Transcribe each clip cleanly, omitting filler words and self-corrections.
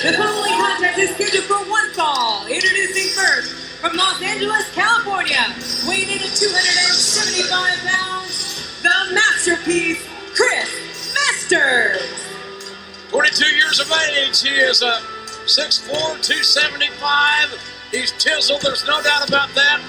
The following contest is scheduled for one fall. Introducing first, from Los Angeles, California, weighing in at 275 pounds, the masterpiece, Chris Masters. 22 years of age. He is a 6'4", 275. He's chiseled, there's no doubt about that.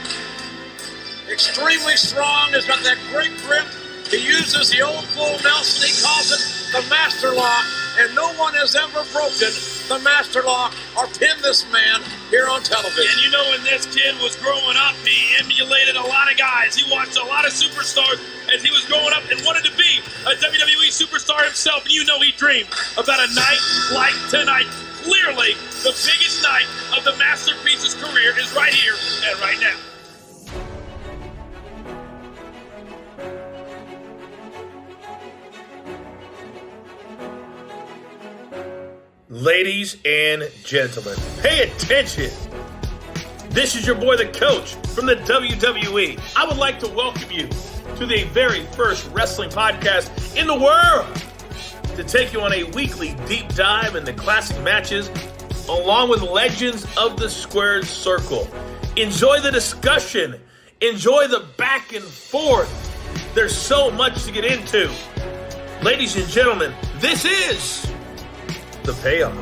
Extremely strong, has got that great grip. He uses the old full Nelson, he calls it the master lock, and no one has ever broken the master lock or pinned this man here on television. And you know, when this kid was growing up, he emulated a lot of guys. He watched a lot of superstars as he was growing up and wanted to be a WWE superstar himself. And you know, he dreamed about a night like tonight. Clearly, the biggest night of the Masterpiece's career is right here and right now. Ladies and gentlemen, pay attention. This is your boy, the Coach, from the WWE. I would like to welcome you to the very first wrestling podcast in the world to take you on a weekly deep dive into classic matches along with legends of the squared circle. Enjoy the discussion. Enjoy the back and forth. There's so much to get into. Ladies and gentlemen, this is The Payoff.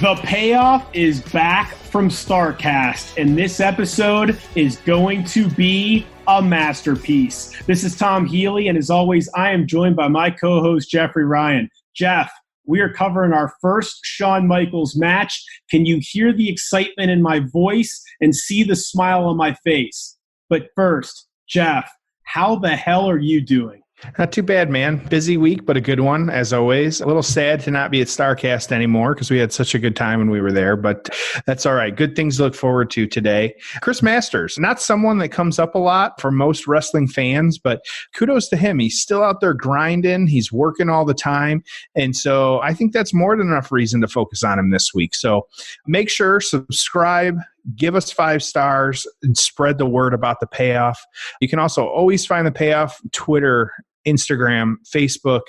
The Payoff is back from StarCast, and this episode is going to be a masterpiece. This is Tom Healy, and as always, I am joined by my co-host, Jeffrey Ryan. Jeff, we are covering our first Shawn Michaels match. Can you hear the excitement in my voice and see the smile on my face? But first, Jeff, how the hell are you doing? Not too bad, man. Busy week, but a good one, as always. A little sad to not be at StarCast anymore because we had such a good time when we were there, but that's all right. Good things to look forward to today. Chris Masters, not someone that comes up a lot for most wrestling fans, but kudos to him. He's still out there grinding. He's working all the time. And so I think that's more than enough reason to focus on him this week. So make sure, subscribe, give us 5 stars, and spread the word about The Payoff. You can also always find The Payoff Twitter, Instagram, Facebook,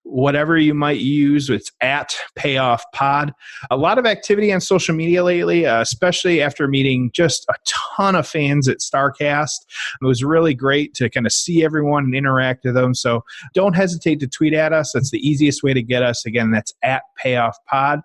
whatever you might use. It's at Payoff Pod. A lot of activity on social media lately, especially after meeting just a ton of fans at StarCast. It was really great to kind of see everyone and interact with them. So don't hesitate to tweet at us. That's the easiest way to get us. Again, that's at Payoff Pod.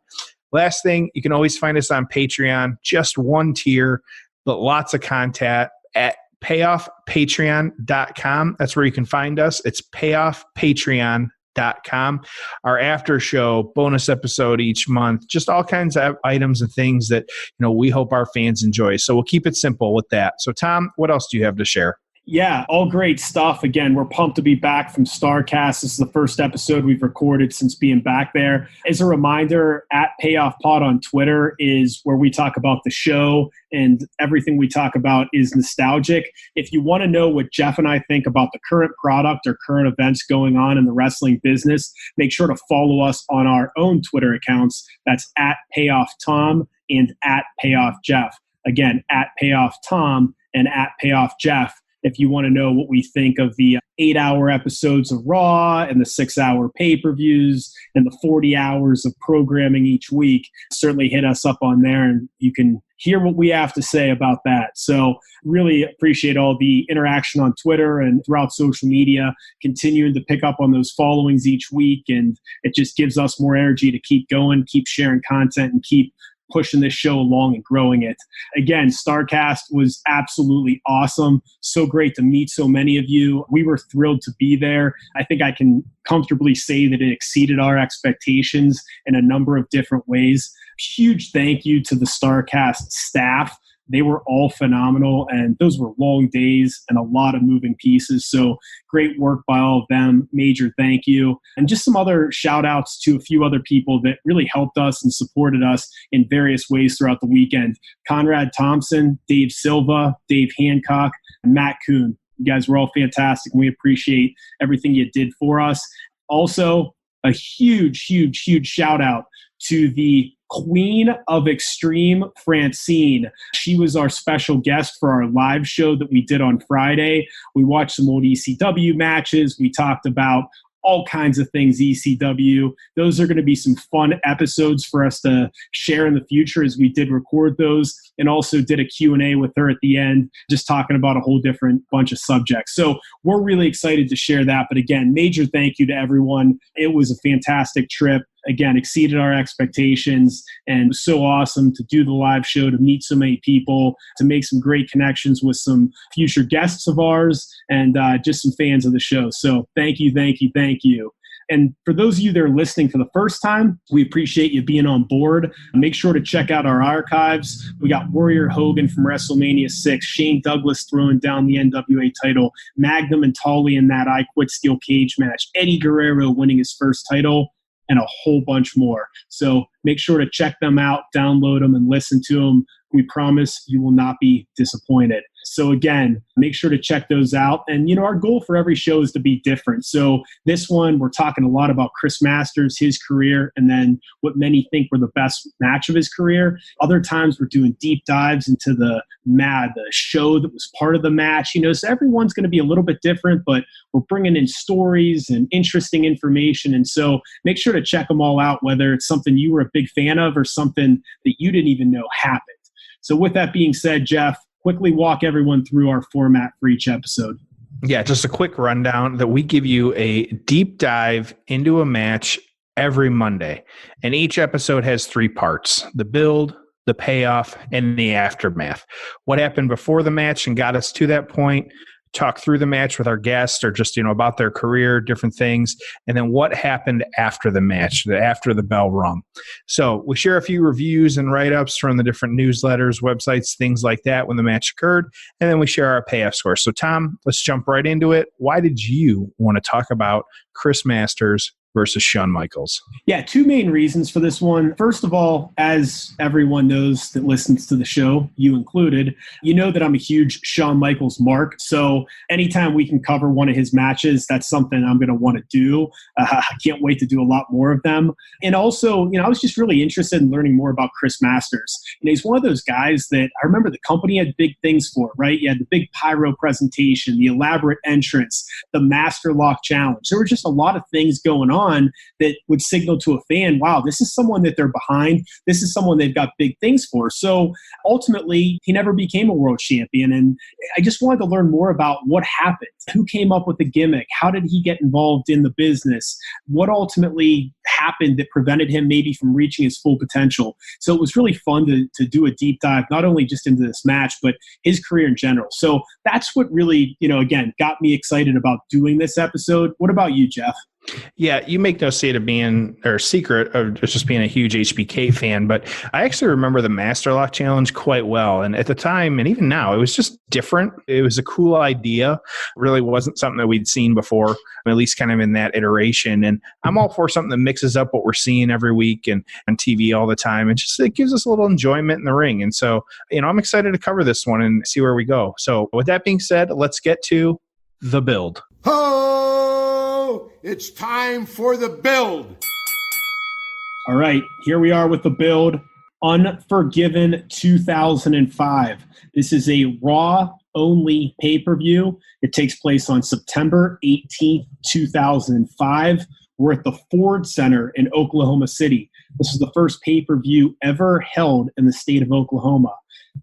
Last thing, you can always find us on Patreon, just one tier, but lots of content at PayoffPatreon.com. That's where you can find us. It's PayoffPatreon.com. Our after show, bonus episode each month, just all kinds of items and things that we hope our fans enjoy. So we'll keep it simple with that. So Tom, what else do you have to share? Yeah, all great stuff. Again, we're pumped to be back from StarCast. This is the first episode we've recorded since being back there. As a reminder, at Payoff Pod on Twitter is where we talk about the show, and everything we talk about is nostalgic. If you want to know what Jeff and I think about the current product or current events going on in the wrestling business, make sure to follow us on our own Twitter accounts. That's at Payoff Tom and at Payoff Jeff. Again, at Payoff Tom and at Payoff Jeff. If you want to know what we think of the 8-hour episodes of Raw and the 6-hour pay-per-views and the 40 hours of programming each week, certainly hit us up on there and you can hear what we have to say about that. So really appreciate all the interaction on Twitter and throughout social media, continuing to pick up on those followings each week. And it just gives us more energy to keep going, keep sharing content, and keep pushing this show along and growing it. Again, StarCast was absolutely awesome. So great to meet so many of you. We were thrilled to be there. I think I can comfortably say that it exceeded our expectations in a number of different ways. Huge thank you to the StarCast staff. They were all phenomenal, and those were long days and a lot of moving pieces. So great work by all of them. Major thank you. And just some other shout outs to a few other people that really helped us and supported us in various ways throughout the weekend. Conrad Thompson, Dave Silva, Dave Hancock, and Matt Kuhn. You guys were all fantastic, and we appreciate everything you did for us. Also, a huge, huge, huge shout out to the Queen of Extreme, Francine. She was our special guest for our live show that we did on Friday. We watched some old ECW matches. We talked about all kinds of things ECW. Those are going to be some fun episodes for us to share in the future, as we did record those and also did a Q&A with her at the end, just talking about a whole different bunch of subjects. So we're really excited to share that. But again, major thank you to everyone. It was a fantastic trip. Again, exceeded our expectations, and so awesome to do the live show, to meet so many people, to make some great connections with some future guests of ours, and just some fans of the show. So thank you, thank you, thank you. And for those of you that are listening for the first time, we appreciate you being on board. Make sure to check out our archives. We got Warrior Hogan from WrestleMania 6, Shane Douglas throwing down the NWA title, Magnum and Tully in that I Quit Steel Cage match, Eddie Guerrero winning his first title, and a whole bunch more. So make sure to check them out, download them, and listen to them. We promise you will not be disappointed. So again, make sure to check those out. And, our goal for every show is to be different. So this one, we're talking a lot about Chris Masters, his career, and then what many think were the best match of his career. Other times we're doing deep dives into the show that was part of the match. So everyone's going to be a little bit different, but we're bringing in stories and interesting information. And so make sure to check them all out, whether it's something you were a big fan of or something that you didn't even know happened. So with that being said, Jeff, quickly walk everyone through our format for each episode. Yeah, just a quick rundown that we give you a deep dive into a match every Monday. And each episode has 3 parts: the build, the payoff, and the aftermath. What happened before the match and got us to that point, talk through the match with our guests, or just, about their career, different things. And then what happened after the match, after the bell rung. So we share a few reviews and write-ups from the different newsletters, websites, things like that when the match occurred. And then we share our payoff score. So Tom, let's jump right into it. Why did you want to talk about Chris Masters versus Shawn Michaels? Yeah, 2 main reasons for this one. First of all, as everyone knows that listens to the show, you included, that I'm a huge Shawn Michaels mark. So anytime we can cover one of his matches, that's something I'm going to want to do. I can't wait to do a lot more of them. And also, I was just really interested in learning more about Chris Masters. He's one of those guys that I remember the company had big things for, right? You had the big pyro presentation, the elaborate entrance, the Master Lock Challenge. There were just a lot of things going on that would signal to a fan, wow, this is someone that they're behind. This is someone they've got big things for. So ultimately, he never became a world champion. And I just wanted to learn more about what happened. Who came up with the gimmick? How did he get involved in the business? What ultimately happened that prevented him maybe from reaching his full potential? So it was really fun to do a deep dive, not only just into this match, but his career in general. So that's what really, again, got me excited about doing this episode. What about you, Jeff? Yeah, you make no secret of just being a huge HBK fan, but I actually remember the Master Lock Challenge quite well. And at the time, and even now, it was just different. It was a cool idea. It really wasn't something that we'd seen before, at least kind of in that iteration. And I'm all for something that mixes up what we're seeing every week and on TV all the time. And just, it gives us a little enjoyment in the ring. And so, I'm excited to cover this one and see where we go. So with that being said, let's get to the build. Oh, it's time for the build. All right, here we are with the build. Unforgiven 2005. This is a Raw-only pay-per-view. It takes place on September 18th, 2005. We're at the Ford Center in Oklahoma City. This is the first pay-per-view ever held in the state of Oklahoma.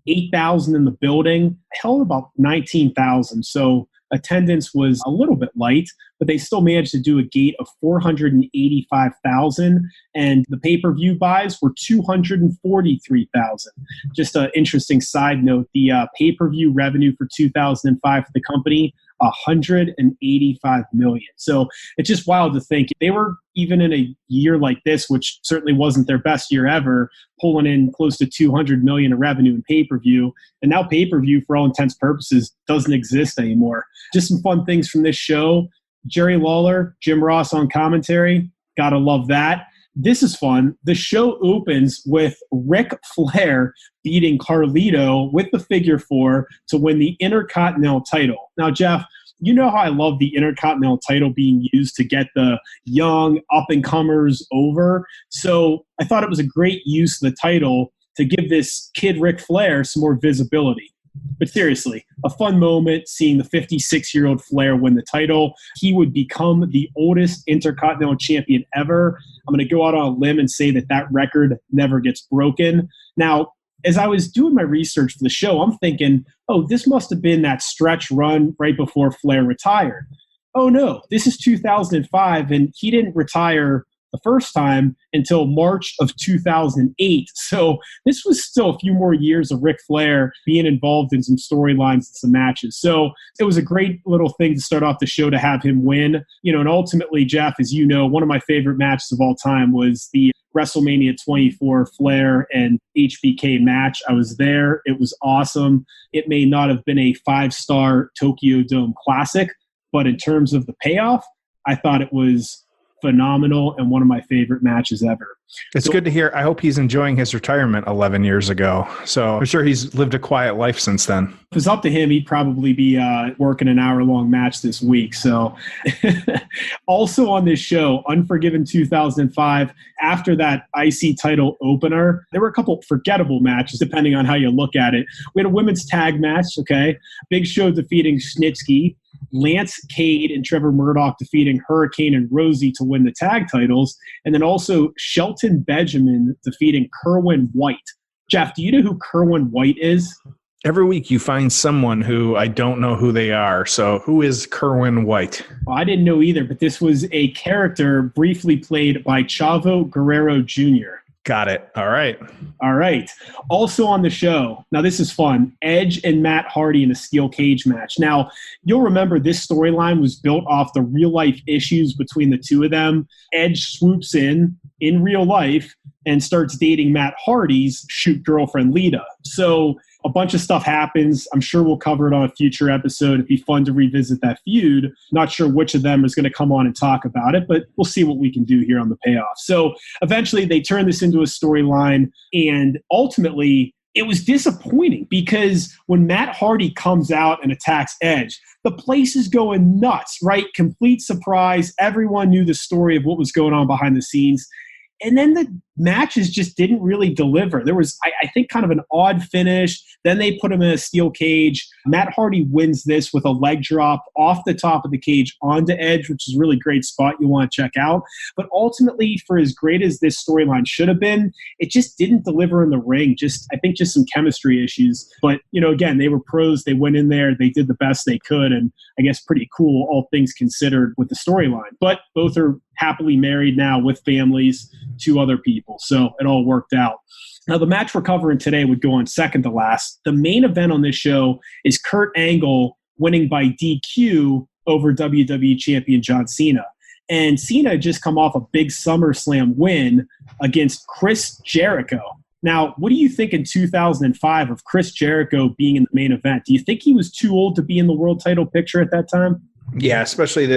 8,000 in the building, held about 19,000. So attendance was a little bit light, but they still managed to do a gate of 485,000, and the pay-per-view buys were 243,000. Just an interesting side note, the pay-per-view revenue for 2005 for the company, 185 million. So it's just wild to think they were, even in a year like this, which certainly wasn't their best year ever, pulling in close to 200 million in revenue in pay-per-view. And now pay-per-view, for all intents and purposes, doesn't exist anymore. Just some fun things from this show. Jerry Lawler, Jim Ross on commentary. Gotta love that. This is fun. The show opens with Ric Flair beating Carlito with the figure 4 to win the Intercontinental title. Now, Jeff, you know how I love the Intercontinental title being used to get the young up-and-comers over. So I thought it was a great use of the title to give this kid Ric Flair some more visibility. But seriously, a fun moment seeing the 56-year-old Flair win the title. He would become the oldest Intercontinental Champion ever. I'm going to go out on a limb and say that record never gets broken. Now, as I was doing my research for the show, I'm thinking, oh, this must have been that stretch run right before Flair retired. Oh, no, this is 2005, and he didn't retire the first time until March of 2008. So this was still a few more years of Ric Flair being involved in some storylines and some matches. So it was a great little thing to start off the show to have him win. And ultimately, Jeff, as you know, one of my favorite matches of all time was the WrestleMania 24 Flair and HBK match. I was there. It was awesome. It may not have been a 5-star Tokyo Dome classic, but in terms of the payoff, I thought it was phenomenal and one of my favorite matches ever. It's good to hear. I hope he's enjoying his retirement 11 years ago. So I'm sure he's lived a quiet life since then. If it was up to him, he'd probably be working an hour-long match this week. So also on this show, Unforgiven 2005, after that IC title opener, there were a couple forgettable matches depending on how you look at it. We had a women's tag match, okay? Big Show defeating Snitsky. Lance Cade and Trevor Murdoch defeating Hurricane and Rosie to win the tag titles. And then also Shelton Benjamin defeating Kerwin White. Jeff, do you know who Kerwin White is? Every week you find someone who I don't know who they are. So who is Kerwin White? Well, I didn't know either, but this was a character briefly played by Chavo Guerrero Jr. Got it. All right. All right. Also on the show, now this is fun, Edge and Matt Hardy in a steel cage match. Now, you'll remember this storyline was built off the real-life issues between the two of them. Edge swoops in real life and starts dating Matt Hardy's shoot girlfriend, Lita. So a bunch of stuff happens. I'm sure we'll cover it on a future episode. It'd be fun to revisit that feud. Not sure which of them is going to come on and talk about it, but we'll see what we can do here on the payoff. So eventually they turn this into a storyline, and ultimately it was disappointing because when Matt Hardy comes out and attacks Edge, the place is going nuts, right? Complete surprise. Everyone knew the story of what was going on behind the scenes. And then the matches just didn't really deliver. There was, I think, kind of an odd finish. Then they put him in a steel cage. Matt Hardy wins this with a leg drop off the top of the cage onto Edge, which is a really great spot you want to check out. But ultimately, for as great as this storyline should have been, it just didn't deliver in the ring. I think just some chemistry issues. But, again, they were pros. They went in there. They did the best they could. And I guess pretty cool, all things considered, with the storyline. But both are happily married now with families, 2 other people. So it all worked out. Now, the match we're covering today would go on second to last. The main event on this show is Kurt Angle winning by DQ over WWE Champion John Cena. And Cena had just come off a big SummerSlam win against Chris Jericho. Now, what do you think in 2005 of Chris Jericho being in the main event? Do you think he was too old to be in the world title picture at that time? Yeah, especially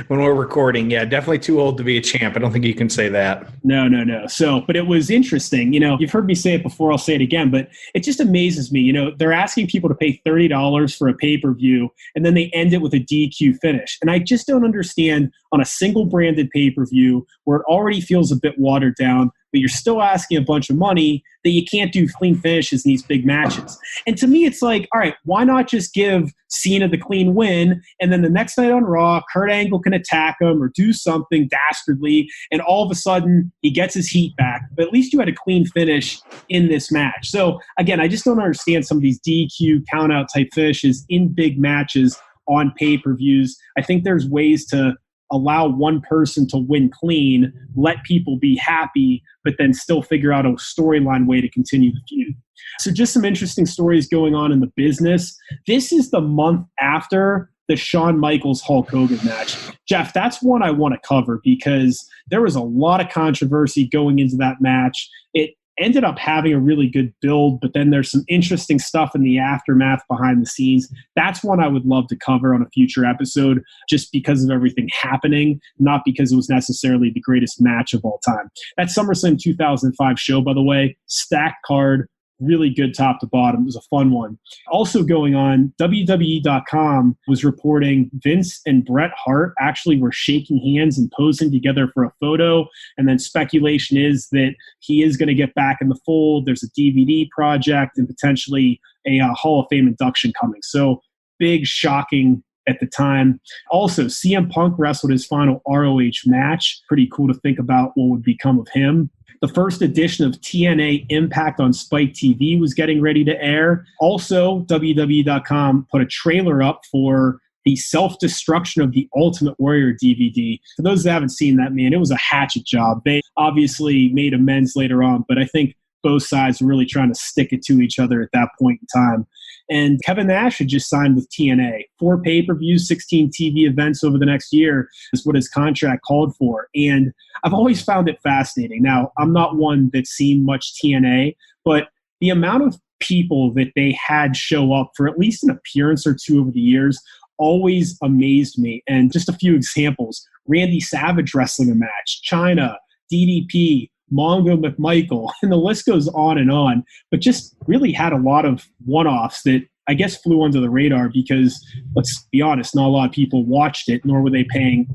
when we're recording. Yeah, definitely too old to be a champ. I don't think you can say that. No. So, but it was interesting. You've heard me say it before. I'll say it again, but it just amazes me. They're asking people to pay $30 for a pay-per-view, and then they end it with a DQ finish. And I just don't understand on a single branded pay-per-view where it already feels a bit watered down, but you're still asking a bunch of money that you can't do clean finishes in these big matches. And to me, it's like, all right, why not just give Cena the clean win, and then the next night on Raw, Kurt Angle can attack him or do something dastardly, and all of a sudden he gets his heat back. But at least you had a clean finish in this match. So again, I just don't understand some of these DQ count-out type finishes in big matches on pay-per-views. I think there's ways to allow one person to win clean, let people be happy, but then still figure out a storyline way to continue the feud. So just some interesting stories going on in the business. This is the month after the Shawn Michaels Hulk Hogan match. Jeff, that's one I want to cover because there was a lot of controversy going into that match. It ended up having a really good build, but then there's some interesting stuff in the aftermath behind the scenes. That's one I would love to cover on a future episode just because of everything happening, not because it was necessarily the greatest match of all time. That SummerSlam 2005 show, by the way, stacked card, really good top to bottom. It was a fun one. Also going on, WWE.com was reporting Vince and Bret Hart actually were shaking hands and posing together for a photo. And then speculation is that he is going to get back in the fold. There's a DVD project and potentially a Hall of Fame induction coming. So big, shocking at the time. Also, CM Punk wrestled his final ROH match. Pretty cool to think about what would become of him. The first edition of TNA Impact on Spike TV was getting ready to air. Also, WWE.com put a trailer up for the Self-Destruction of the Ultimate Warrior DVD. For those that haven't seen that, man, it was a hatchet job. They obviously made amends later on, but I think both sides were really trying to stick it to each other at that point in time. And Kevin Nash had just signed with TNA. 4 pay-per-views, 16 TV events over the next year is what his contract called for. And I've always found it fascinating. Now, I'm not one that's seen much TNA, but the amount of people that they had show up for at least an appearance or two over the years always amazed me. And just a few examples: Randy Savage wrestling a match, Chyna, DDP, Mongo McMichael, and the list goes on, but just really had a lot of one-offs that I guess flew under the radar because, let's be honest, not a lot of people watched it, nor were they paying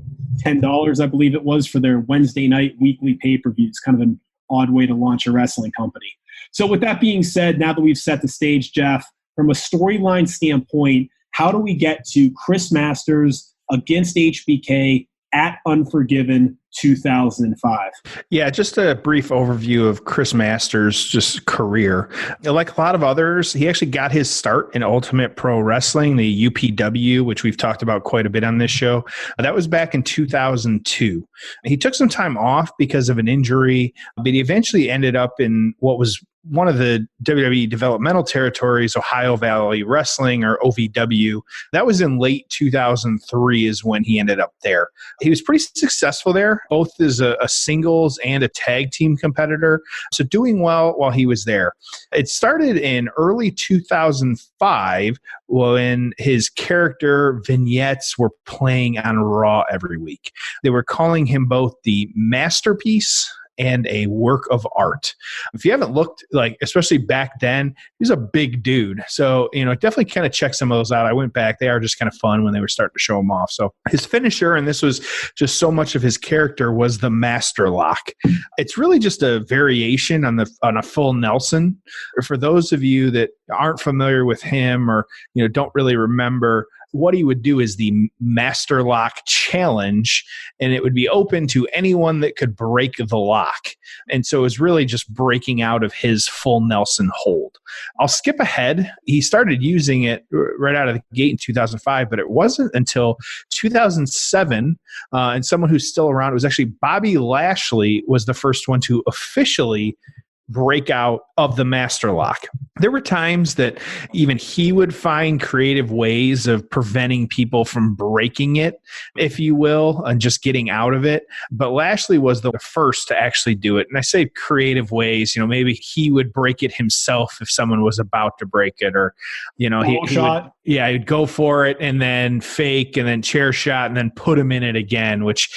$10, I believe it was, for their Wednesday night weekly pay-per-views. Kind of an odd way to launch a wrestling company. So with that being said, now that we've set the stage, Jeff, from a storyline standpoint, how do we get to Chris Masters against HBK at Unforgiven 2005? Yeah, just a brief overview of Chris Masters' just career. Like a lot of others, he actually got his start in Ultimate Pro Wrestling, the UPW, which we've talked about quite a bit on this show. That was back in 2002. He took some time off because of an injury, but he eventually ended up in what was one of the WWE developmental territories, Ohio Valley Wrestling, or OVW. That was in late 2003 is when he ended up there. He was pretty successful there, both as a singles and a tag team competitor. So doing well while he was there. It started in early 2005 when his character vignettes were playing on Raw every week. They were calling him both the masterpiece and a work of art. If you haven't looked, like, especially back then, he was a big dude. So, definitely kind of check some of those out. I went back. They are just kind of fun when they were starting to show them off. So his finisher, and this was just so much of his character, was the Master Lock. It's really just a variation on a full Nelson. For those of you that aren't familiar with him or, don't really remember, what he would do is the Master Lock Challenge, and it would be open to anyone that could break the lock. And so it was really just breaking out of his full Nelson hold. I'll skip ahead. He started using it right out of the gate in 2005, but it wasn't until 2007, and someone who's still around, it was actually Bobby Lashley was the first one to officially break out of the Master Lock. There were times that even he would find creative ways of preventing people from breaking it, if you will, and just getting out of it. But Lashley was the first to actually do it. And I say creative ways, maybe he would break it himself if someone was about to break it, or, he would, he'd go for it and then fake and then chair shot and then put him in it again, which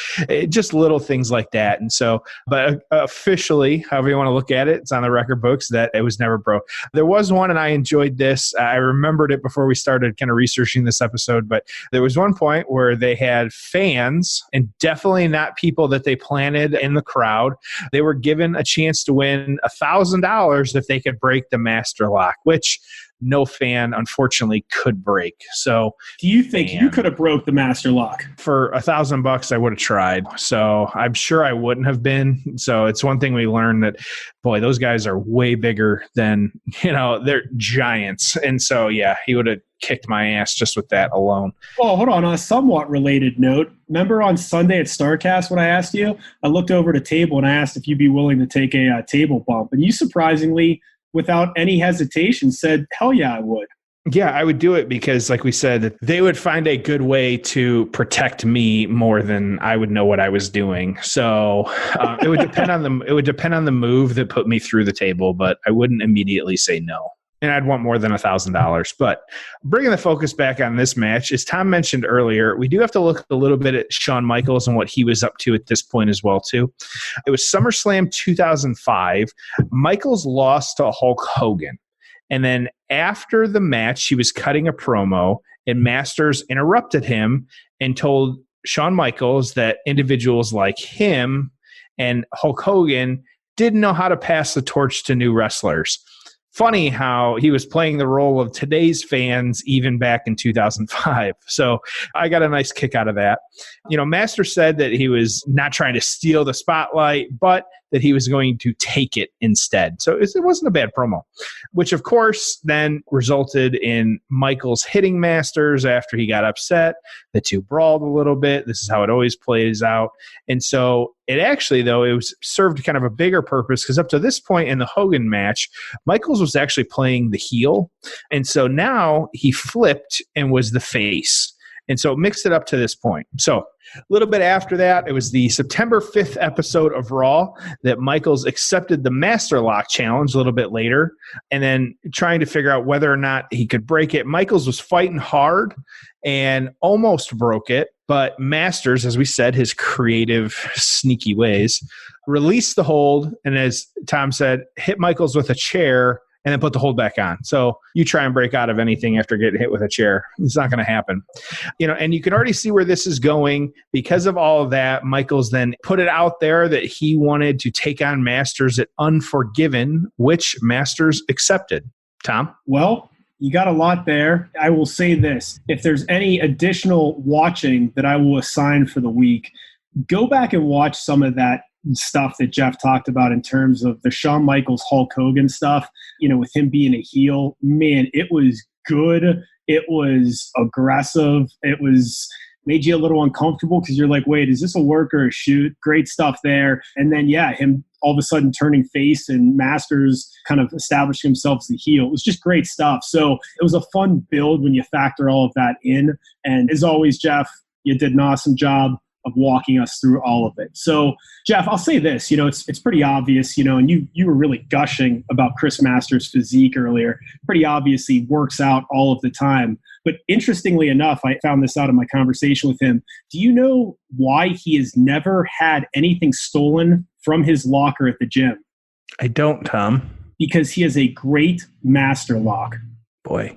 just little things like that. And so, but officially, however you want to look at it, it's on the record books that it was never broke. There was one, and I enjoyed this. I remembered it before we started kind of researching this episode, but there was one point where they had fans, and definitely not people that they planted in the crowd. They were given a chance to win $1,000 if they could break the Master Lock, which no fan, unfortunately, could break. So, do you think you could have broke the Master Lock? For $1,000, I would have tried. So I'm sure I wouldn't have been. So it's one thing we learned that, boy, those guys are way bigger than, they're giants. And so, yeah, he would have kicked my ass just with that alone. Well, hold on. On a somewhat related note, remember on Sunday at StarCast when I asked you, I looked over at a table and I asked if you'd be willing to take a table bump. And you surprisingly, without any hesitation, said, hell yeah, I would. Yeah, I would do it because, like we said, they would find a good way to protect me more than I would know what I was doing. So it would depend on the move that put me through the table, but I wouldn't immediately say no. And I'd want more than $1,000. But bringing the focus back on this match, as Tom mentioned earlier, we do have to look a little bit at Shawn Michaels and what he was up to at this point as well, too. It was SummerSlam 2005. Michaels lost to Hulk Hogan. And then after the match, he was cutting a promo, and Masters interrupted him and told Shawn Michaels that individuals like him and Hulk Hogan didn't know how to pass the torch to new wrestlers. funny how he was playing the role of today's fans even back in 2005. So I got a nice kick out of that. Master said that he was not trying to steal the spotlight, but that he was going to take it instead. So it wasn't a bad promo, which of course then resulted in Michaels hitting Masters after he got upset. The two brawled a little bit. This is how it always plays out. And so it actually, though, it was served kind of a bigger purpose because up to this point in the Hogan match, Michaels was actually playing the heel. And so now he flipped and was the face. And so it mixed it up to this point. So a little bit after that, it was the September 5th episode of Raw that Michaels accepted the Master Lock challenge a little bit later, and then trying to figure out whether or not he could break it. Michaels was fighting hard and almost broke it, but Masters, as we said, his creative, sneaky ways, released the hold, and as Tom said, hit Michaels with a chair and then put the hold back on. So you try and break out of anything after getting hit with a chair. It's not going to happen. And you can already see where this is going. Because of all of that, Michaels then put it out there that he wanted to take on Masters at Unforgiven, which Masters accepted. Tom? Well, you got a lot there. I will say this. If there's any additional watching that I will assign for the week, go back and watch some of that stuff that Jeff talked about in terms of the Shawn Michaels Hulk Hogan stuff, with him being a heel. Man, it was good. It was aggressive. It was made you a little uncomfortable because you're like, wait, is this a work or a shoot? Great stuff there. And then, him all of a sudden turning face and Masters kind of establishing himself as the heel. It was just great stuff. So it was a fun build when you factor all of that in. And as always, Jeff, you did an awesome job of walking us through all of it. So, Jeff, I'll say this, it's pretty obvious, and you were really gushing about Chris Masters' physique earlier. Pretty obvious he works out all of the time. But interestingly enough, I found this out in my conversation with him. Do you know why he has never had anything stolen from his locker at the gym? I don't, Tom. Because he has a great master lock. Boy,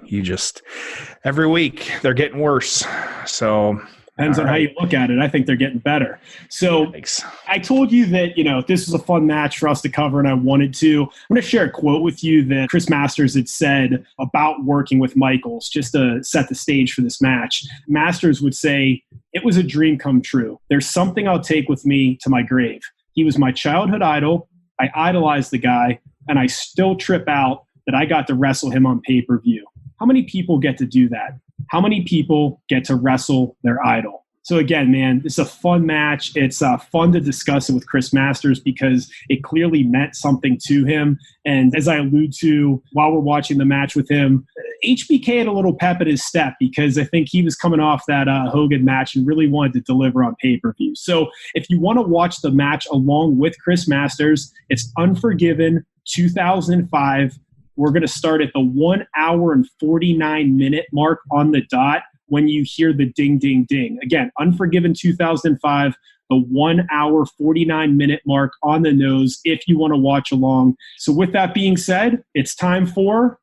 every week they're getting worse. So depends on how you look at it. I think they're getting better. So thanks. I told you that, this was a fun match for us to cover, and I wanted to. I'm going to share a quote with you that Chris Masters had said about working with Michaels, just to set the stage for this match. Masters would say, "It was a dream come true. There's something I'll take with me to my grave. He was my childhood idol. I idolized the guy, and I still trip out that I got to wrestle him on pay-per-view." How many people get to do that? How many people get to wrestle their idol? So again, man, it's a fun match. It's fun to discuss it with Chris Masters because it clearly meant something to him. And as I allude to while we're watching the match with him, HBK had a little pep in his step because I think he was coming off that Hogan match and really wanted to deliver on pay-per-view. So if you want to watch the match along with Chris Masters, it's Unforgiven 2005. We're going to start at the 1 hour and 49 minute mark on the dot when you hear the ding, ding, ding. Again, Unforgiven 2005, the 1 hour, 49 minute mark on the nose if you want to watch along. So with that being said, it's time for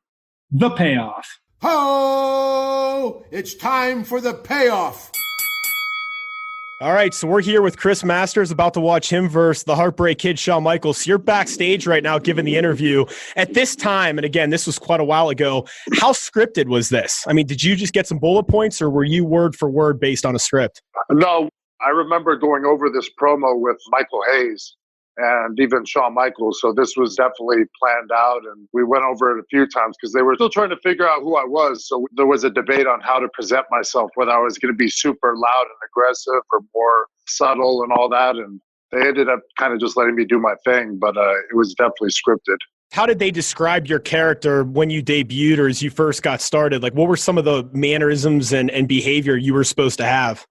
the payoff. Ho! It's time for the payoff. All right, so we're here with Chris Masters, about to watch him versus the Heartbreak Kid, Shawn Michaels. You're backstage right now giving the interview. At this time, and again, this was quite a while ago, how scripted was this? I mean, did you just get some bullet points, or were you word for word based on a script? No, I remember going over this promo with Michael Hayes and even Shawn Michaels. So this was definitely planned out, and we went over it a few times because they were still trying to figure out who I was. So there was a debate on how to present myself, whether I was going to be super loud and aggressive or more subtle and all that. And they ended up kind of just letting me do my thing, but it was definitely scripted. How did they describe your character when you debuted or as you first got started? Like, what were some of the mannerisms and behavior you were supposed to have?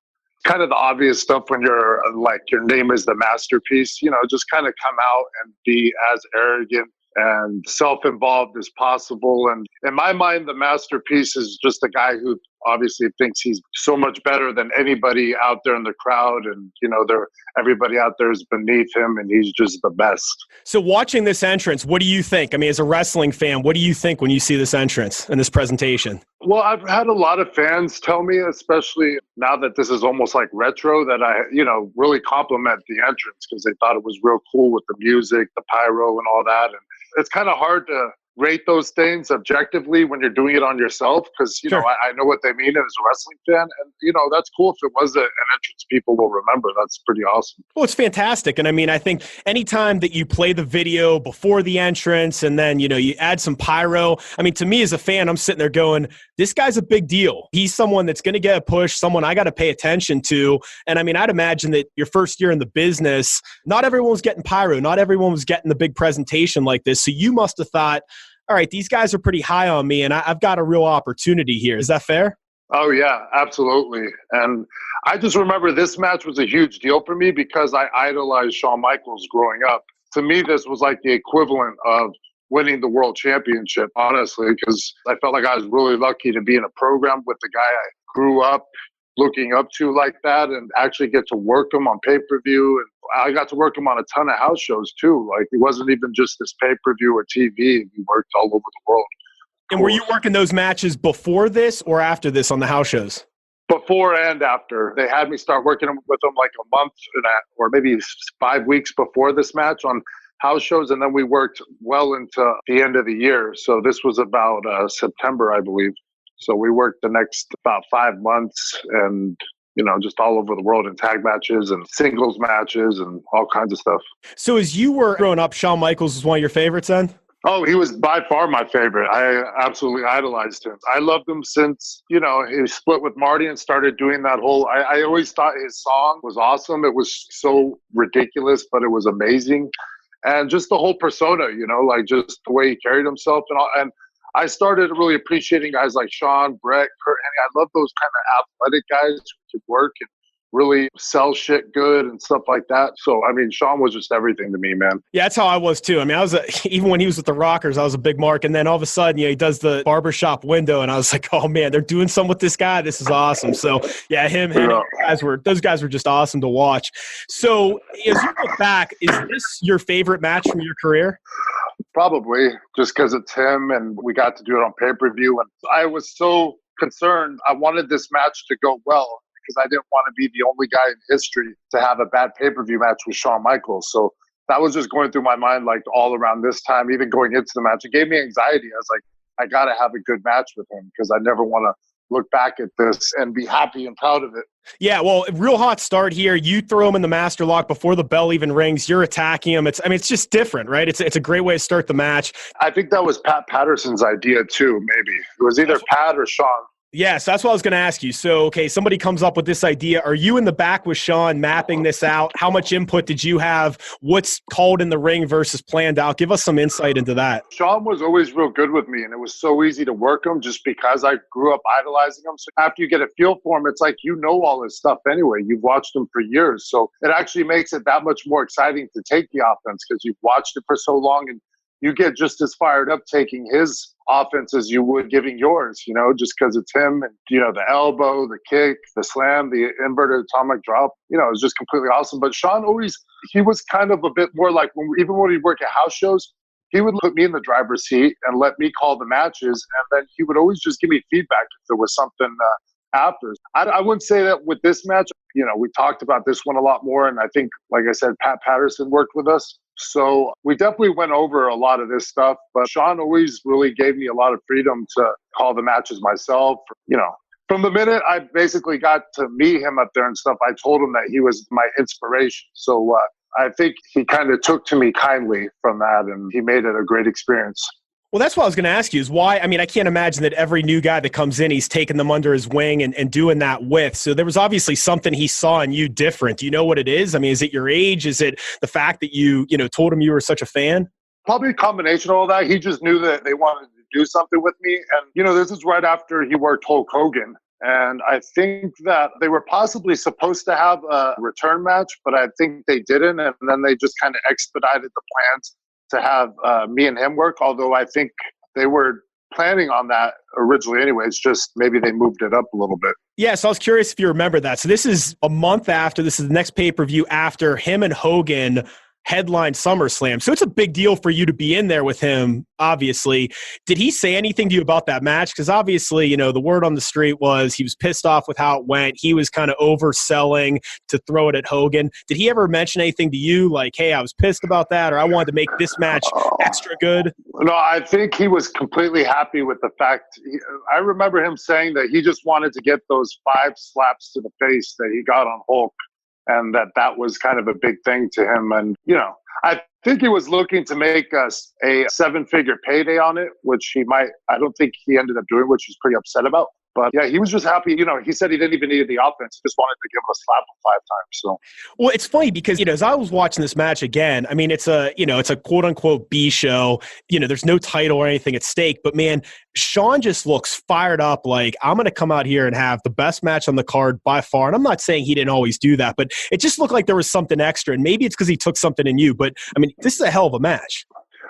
Kind of the obvious stuff when you're like, your name is the masterpiece, just kind of come out and be as arrogant and self-involved as possible. And in my mind, the masterpiece is just a guy who obviously thinks he's so much better than anybody out there in the crowd. And, everybody out there is beneath him and he's just the best. So watching this entrance, what do you think? I mean, as a wrestling fan, what do you think when you see this entrance and this presentation? Well, I've had a lot of fans tell me, especially now that this is almost like retro, that I, really compliment the entrance because they thought it was real cool with the music, the pyro and all that. And it's kind of hard to rate those things objectively when you're doing it on yourself, because Sure. I know what they mean as a wrestling fan, and that's cool. If it was an entrance people will remember, that's pretty awesome. Well, it's fantastic. And I mean, I think anytime that you play the video before the entrance and then, you add some pyro, I mean, to me as a fan, I'm sitting there going, this guy's a big deal. He's someone that's going to get a push, someone I got to pay attention to. And I mean, I'd imagine that your first year in the business, not everyone was getting pyro, not everyone was getting the big presentation like this. So you must have thought, all right, these guys are pretty high on me and I've got a real opportunity here. Is that fair? Oh, yeah, absolutely. And I just remember this match was a huge deal for me because I idolized Shawn Michaels growing up. To me, this was like the equivalent of winning the world championship, honestly, because I felt like I was really lucky to be in a program with the guy I grew up looking up to like that and actually get to work him on pay-per-view. And I got to work him on a ton of house shows too. Like it wasn't even just this pay-per-view or TV. We worked all over the world. And were you working those matches before this or after this on the house shows? Before and after. They had me start working with them like a month or maybe 5 weeks before this match on house shows. And then we worked well into the end of the year. So this was about September, I believe. So we worked the next about 5 months and, just all over the world in tag matches and singles matches and all kinds of stuff. So as you were growing up, Shawn Michaels was one of your favorites then? Oh, he was by far my favorite. I absolutely idolized him. I loved him since, he split with Marty and started doing that whole, I always thought his song was awesome. It was so ridiculous, but it was amazing. And just the whole persona, like just the way he carried himself and all. And I started really appreciating guys like Shawn, Brett, Kurt Hennig. I love those kind of athletic guys who could work and really sell shit good and stuff like that. So, I mean, Shawn was just everything to me, man. Yeah, that's how I was too. I mean, even when he was with the Rockers, I was a big mark. And then all of a sudden, he does the barbershop window. And I was like, oh man, they're doing something with this guy. This is awesome. So yeah, those guys were just awesome to watch. So as you look back, is this your favorite match from your career? Probably, just because it's him and we got to do it on pay-per-view. And I was so concerned. I wanted this match to go well because I didn't want to be the only guy in history to have a bad pay-per-view match with Shawn Michaels. So that was just going through my mind like all around this time, even going into the match. It gave me anxiety. I was like, I got to have a good match with him because I never want to look back at this and be happy and proud of it. Yeah, well, real hot start here. You throw him in the master lock before the bell even rings. You're attacking him. It's just different, right? It's a great way to start the match. I think that was Pat Patterson's idea too, maybe. It was either Pat or Shawn. Yes, that's what I was going to ask you. So, okay, somebody comes up with this idea. Are you in the back with Shawn mapping this out? How much input did you have? What's called in the ring versus planned out? Give us some insight into that. Shawn was always real good with me, and it was so easy to work him just because I grew up idolizing him. So after you get a feel for him, it's like you know all his stuff anyway. You've watched him for years. So it actually makes it that much more exciting to take the offense because you've watched it for so long and you get just as fired up taking his offense as you would giving yours, just because it's him and, the elbow, the kick, the slam, the inverted atomic drop, it was just completely awesome. But Shawn he was kind of a bit more like even when he'd work at house shows, he would put me in the driver's seat and let me call the matches. And then he would always just give me feedback if there was something after. I wouldn't say that with this match, we talked about this one a lot more. And I think, like I said, Pat Patterson worked with us. So we definitely went over a lot of this stuff, but Shawn always really gave me a lot of freedom to call the matches myself. From the minute I basically got to meet him up there and stuff, I told him that he was my inspiration. So I think he kind of took to me kindly from that, and he made it a great experience. Well, that's what I was going to ask you is why. I mean, I can't imagine that every new guy that comes in, he's taking them under his wing and doing that with. So there was obviously something he saw in you different. Do you know what it is? I mean, is it your age? Is it the fact that you told him you were such a fan? Probably a combination of all that. He just knew that they wanted to do something with me. And, this is right after he worked Hulk Hogan. And I think that they were possibly supposed to have a return match, but I think they didn't. And then they just kind of expedited the plans to have me and him work, although I think they were planning on that originally anyways, just maybe they moved it up a little bit. Yeah, so I was curious if you remember that. So this is a month after, this is the next pay-per-view after him and Hogan headline SummerSlam. So it's a big deal for you to be in there with him, obviously. Did he say anything to you about that match? Because obviously, you know, the word on the street was he was pissed off with how it went. He was kind of overselling to throw it at Hogan. Did he ever mention anything to you like, hey, I was pissed about that, or I wanted to make this match extra good? No, I think he was completely happy with the fact. I remember him saying that he just wanted to get those 5 slaps to the face that he got on Hulk, and that was kind of a big thing to him. And, you know, I think he was looking to make us a 7-figure payday on it, which I don't think he ended up doing, which he's pretty upset about. But yeah, he was just happy. You know, he said he didn't even need the offense. He just wanted to give him a slap him 5 times. So, well, it's funny because, you know, as I was watching this match again, I mean, it's a quote unquote B show. You know, there's no title or anything at stake, but man, Shawn just looks fired up. Like, I'm going to come out here and have the best match on the card by far. And I'm not saying he didn't always do that, but it just looked like there was something extra. And maybe it's because he took something in you, but I mean, this is a hell of a match.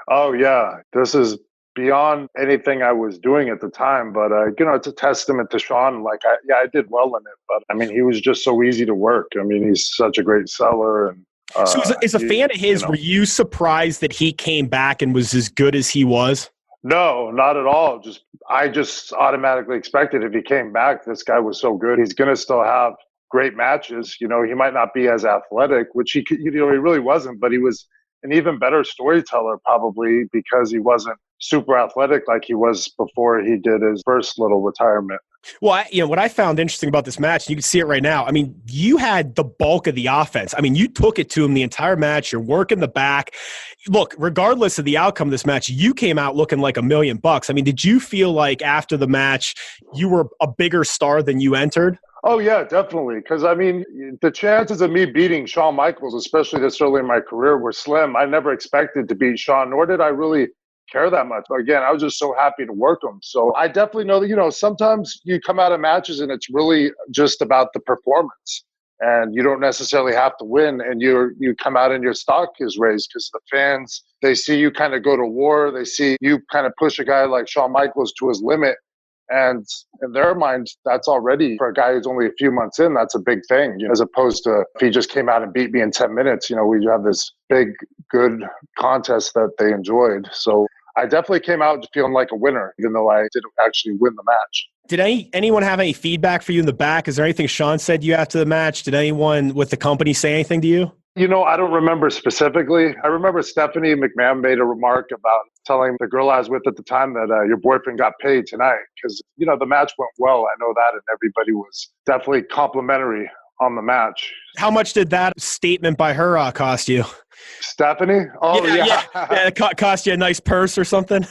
Oh yeah, this is beyond anything I was doing at the time, but you know, it's a testament to Shawn. Like, I did well in it, but I mean, he was just so easy to work. I mean, he's such a great seller. And so, as a fan of his, were you surprised that he came back and was as good as he was? No, not at all. I just automatically expected if he came back, this guy was so good. He's going to still have great matches. You know, he might not be as athletic, which he really wasn't, but he was an even better storyteller probably because he wasn't super athletic like he was before he did his first little retirement. Well, what I found interesting about this match, you can see it right now. I mean, you had the bulk of the offense. I mean, you took it to him the entire match. You're working the back. Look, regardless of the outcome of this match, you came out looking like $1 million. I mean, did you feel like after the match, you were a bigger star than you entered? Oh, yeah, definitely. Because, I mean, the chances of me beating Shawn Michaels, especially this early in my career, were slim. I never expected to beat Shawn, nor did I really care that much. Again, I was just so happy to work him. So I definitely know that, you know, sometimes you come out of matches and it's really just about the performance. And you don't necessarily have to win, and you come out and your stock is raised because the fans, they see you kind of go to war. They see you kind of push a guy like Shawn Michaels to his limit. And in their minds, that's already, for a guy who's only a few months in, that's a big thing, you know, as opposed to if he just came out and beat me in 10 minutes, you know, we have this big, good contest that they enjoyed. So I definitely came out feeling like a winner, even though I didn't actually win the match. Did anyone have any feedback for you in the back? Is there anything Shawn said to you after the match? Did anyone with the company say anything to you? You know, I don't remember specifically. I remember Stephanie McMahon made a remark about telling the girl I was with at the time that your boyfriend got paid tonight because, you know, the match went well. I know that, and everybody was definitely complimentary on the match. How much did that statement by her cost you? Stephanie? Oh, yeah. It cost you a nice purse or something?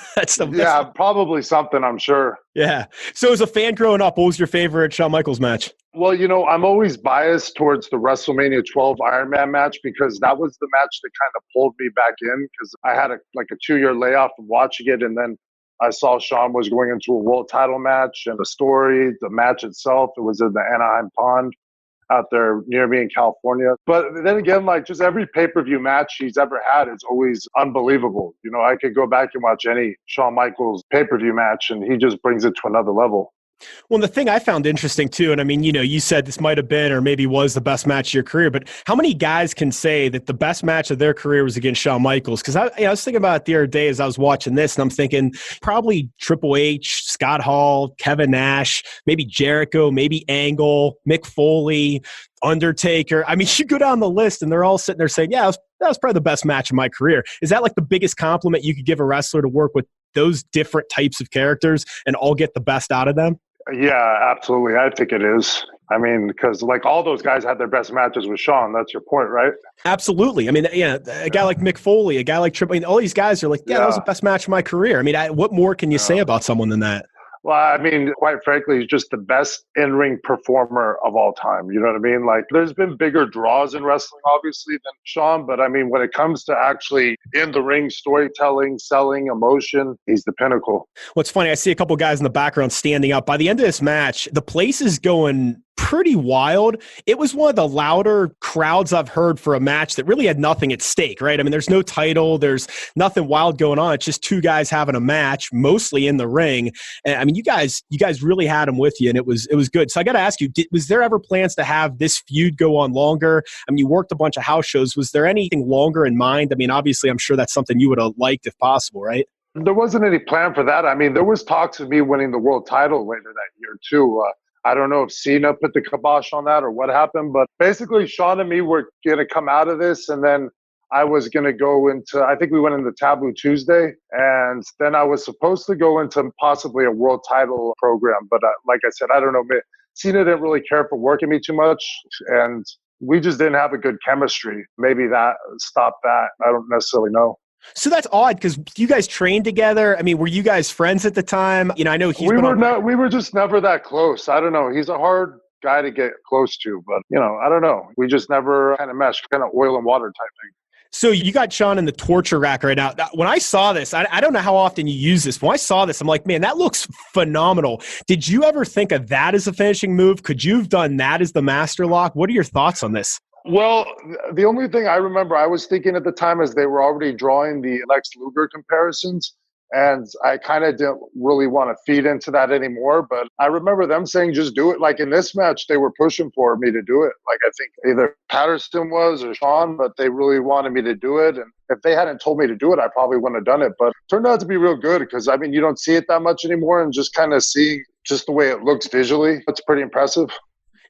Probably something, I'm sure. Yeah. So as a fan growing up, what was your favorite Shawn Michaels match? Well, you know, I'm always biased towards the WrestleMania 12 Iron Man match because that was the match that kind of pulled me back in because I had a 2-year layoff from watching it, and then I saw Shawn was going into a world title match and the story, the match itself, it was in the Anaheim Pond out there near me in California. But then again, like just every pay-per-view match he's ever had is always unbelievable. You know, I could go back and watch any Shawn Michaels pay-per-view match and he just brings it to another level. Well, the thing I found interesting too, and I mean, you know, you said this might have been or maybe was the best match of your career, but how many guys can say that the best match of their career was against Shawn Michaels? Because I was thinking about it the other day as I was watching this, and I'm thinking probably Triple H, Scott Hall, Kevin Nash, maybe Jericho, maybe Angle, Mick Foley, Undertaker. I mean, you go down the list and they're all sitting there saying, yeah, that was probably the best match of my career. Is that like the biggest compliment you could give a wrestler to work with those different types of characters and all get the best out of them? Yeah, absolutely. I think it is. I mean, because like all those guys had their best matches with Shawn. That's your point, right? Absolutely. I mean, yeah, a guy like Mick Foley, a guy like Triple H, all these guys are like, that was the best match of my career. I mean, what more can you say about someone than that? Well, I mean, quite frankly, he's just the best in-ring performer of all time. You know what I mean? Like, there's been bigger draws in wrestling, obviously, than Shawn. But I mean, when it comes to actually in the ring, storytelling, selling, emotion, he's the pinnacle. What's funny, I see a couple guys in the background standing up. By the end of this match, the place is going pretty wild. It was one of the louder crowds I've heard for a match that really had nothing at stake, right? I mean, there's no title, there's nothing wild going on. It's just two guys having a match, mostly in the ring. And I mean, you guys really had them with you, and it was good. So I got to ask you, was there ever plans to have this feud go on longer? I mean, you worked a bunch of house shows. Was there anything longer in mind? I mean, obviously, I'm sure that's something you would have liked if possible, right? There wasn't any plan for that. I mean, there was talks of me winning the world title later that year too. I don't know if Cena put the kibosh on that or what happened, but basically Shawn and me were going to come out of this, and then I was going to go into, I think we went into Taboo Tuesday, and then I was supposed to go into possibly a world title program. But like I said, I don't know. Cena didn't really care for working me too much, and we just didn't have a good chemistry. Maybe that stopped that. I don't necessarily know. So that's odd because you guys trained together. I mean, were you guys friends at the time? You know, I know we were just never that close. I don't know. He's a hard guy to get close to, but you know, I don't know. We just never kind of meshed, kind of oil and water type thing. So you got Shawn in the torture rack right now. When I saw this, I don't know how often you use this. When I saw this, I'm like, man, that looks phenomenal. Did you ever think of that as a finishing move? Could you have done that as the master lock? What are your thoughts on this? Well, the only thing I remember I was thinking at the time is they were already drawing the Lex Luger comparisons, and I kind of didn't really want to feed into that anymore. But I remember them saying, just do it. Like in this match, they were pushing for me to do it. Like I think either Patterson was or Shawn, but they really wanted me to do it. And if they hadn't told me to do it, I probably wouldn't have done it. But it turned out to be real good because, I mean, you don't see it that much anymore, and just kind of seeing just the way it looks visually, it's pretty impressive.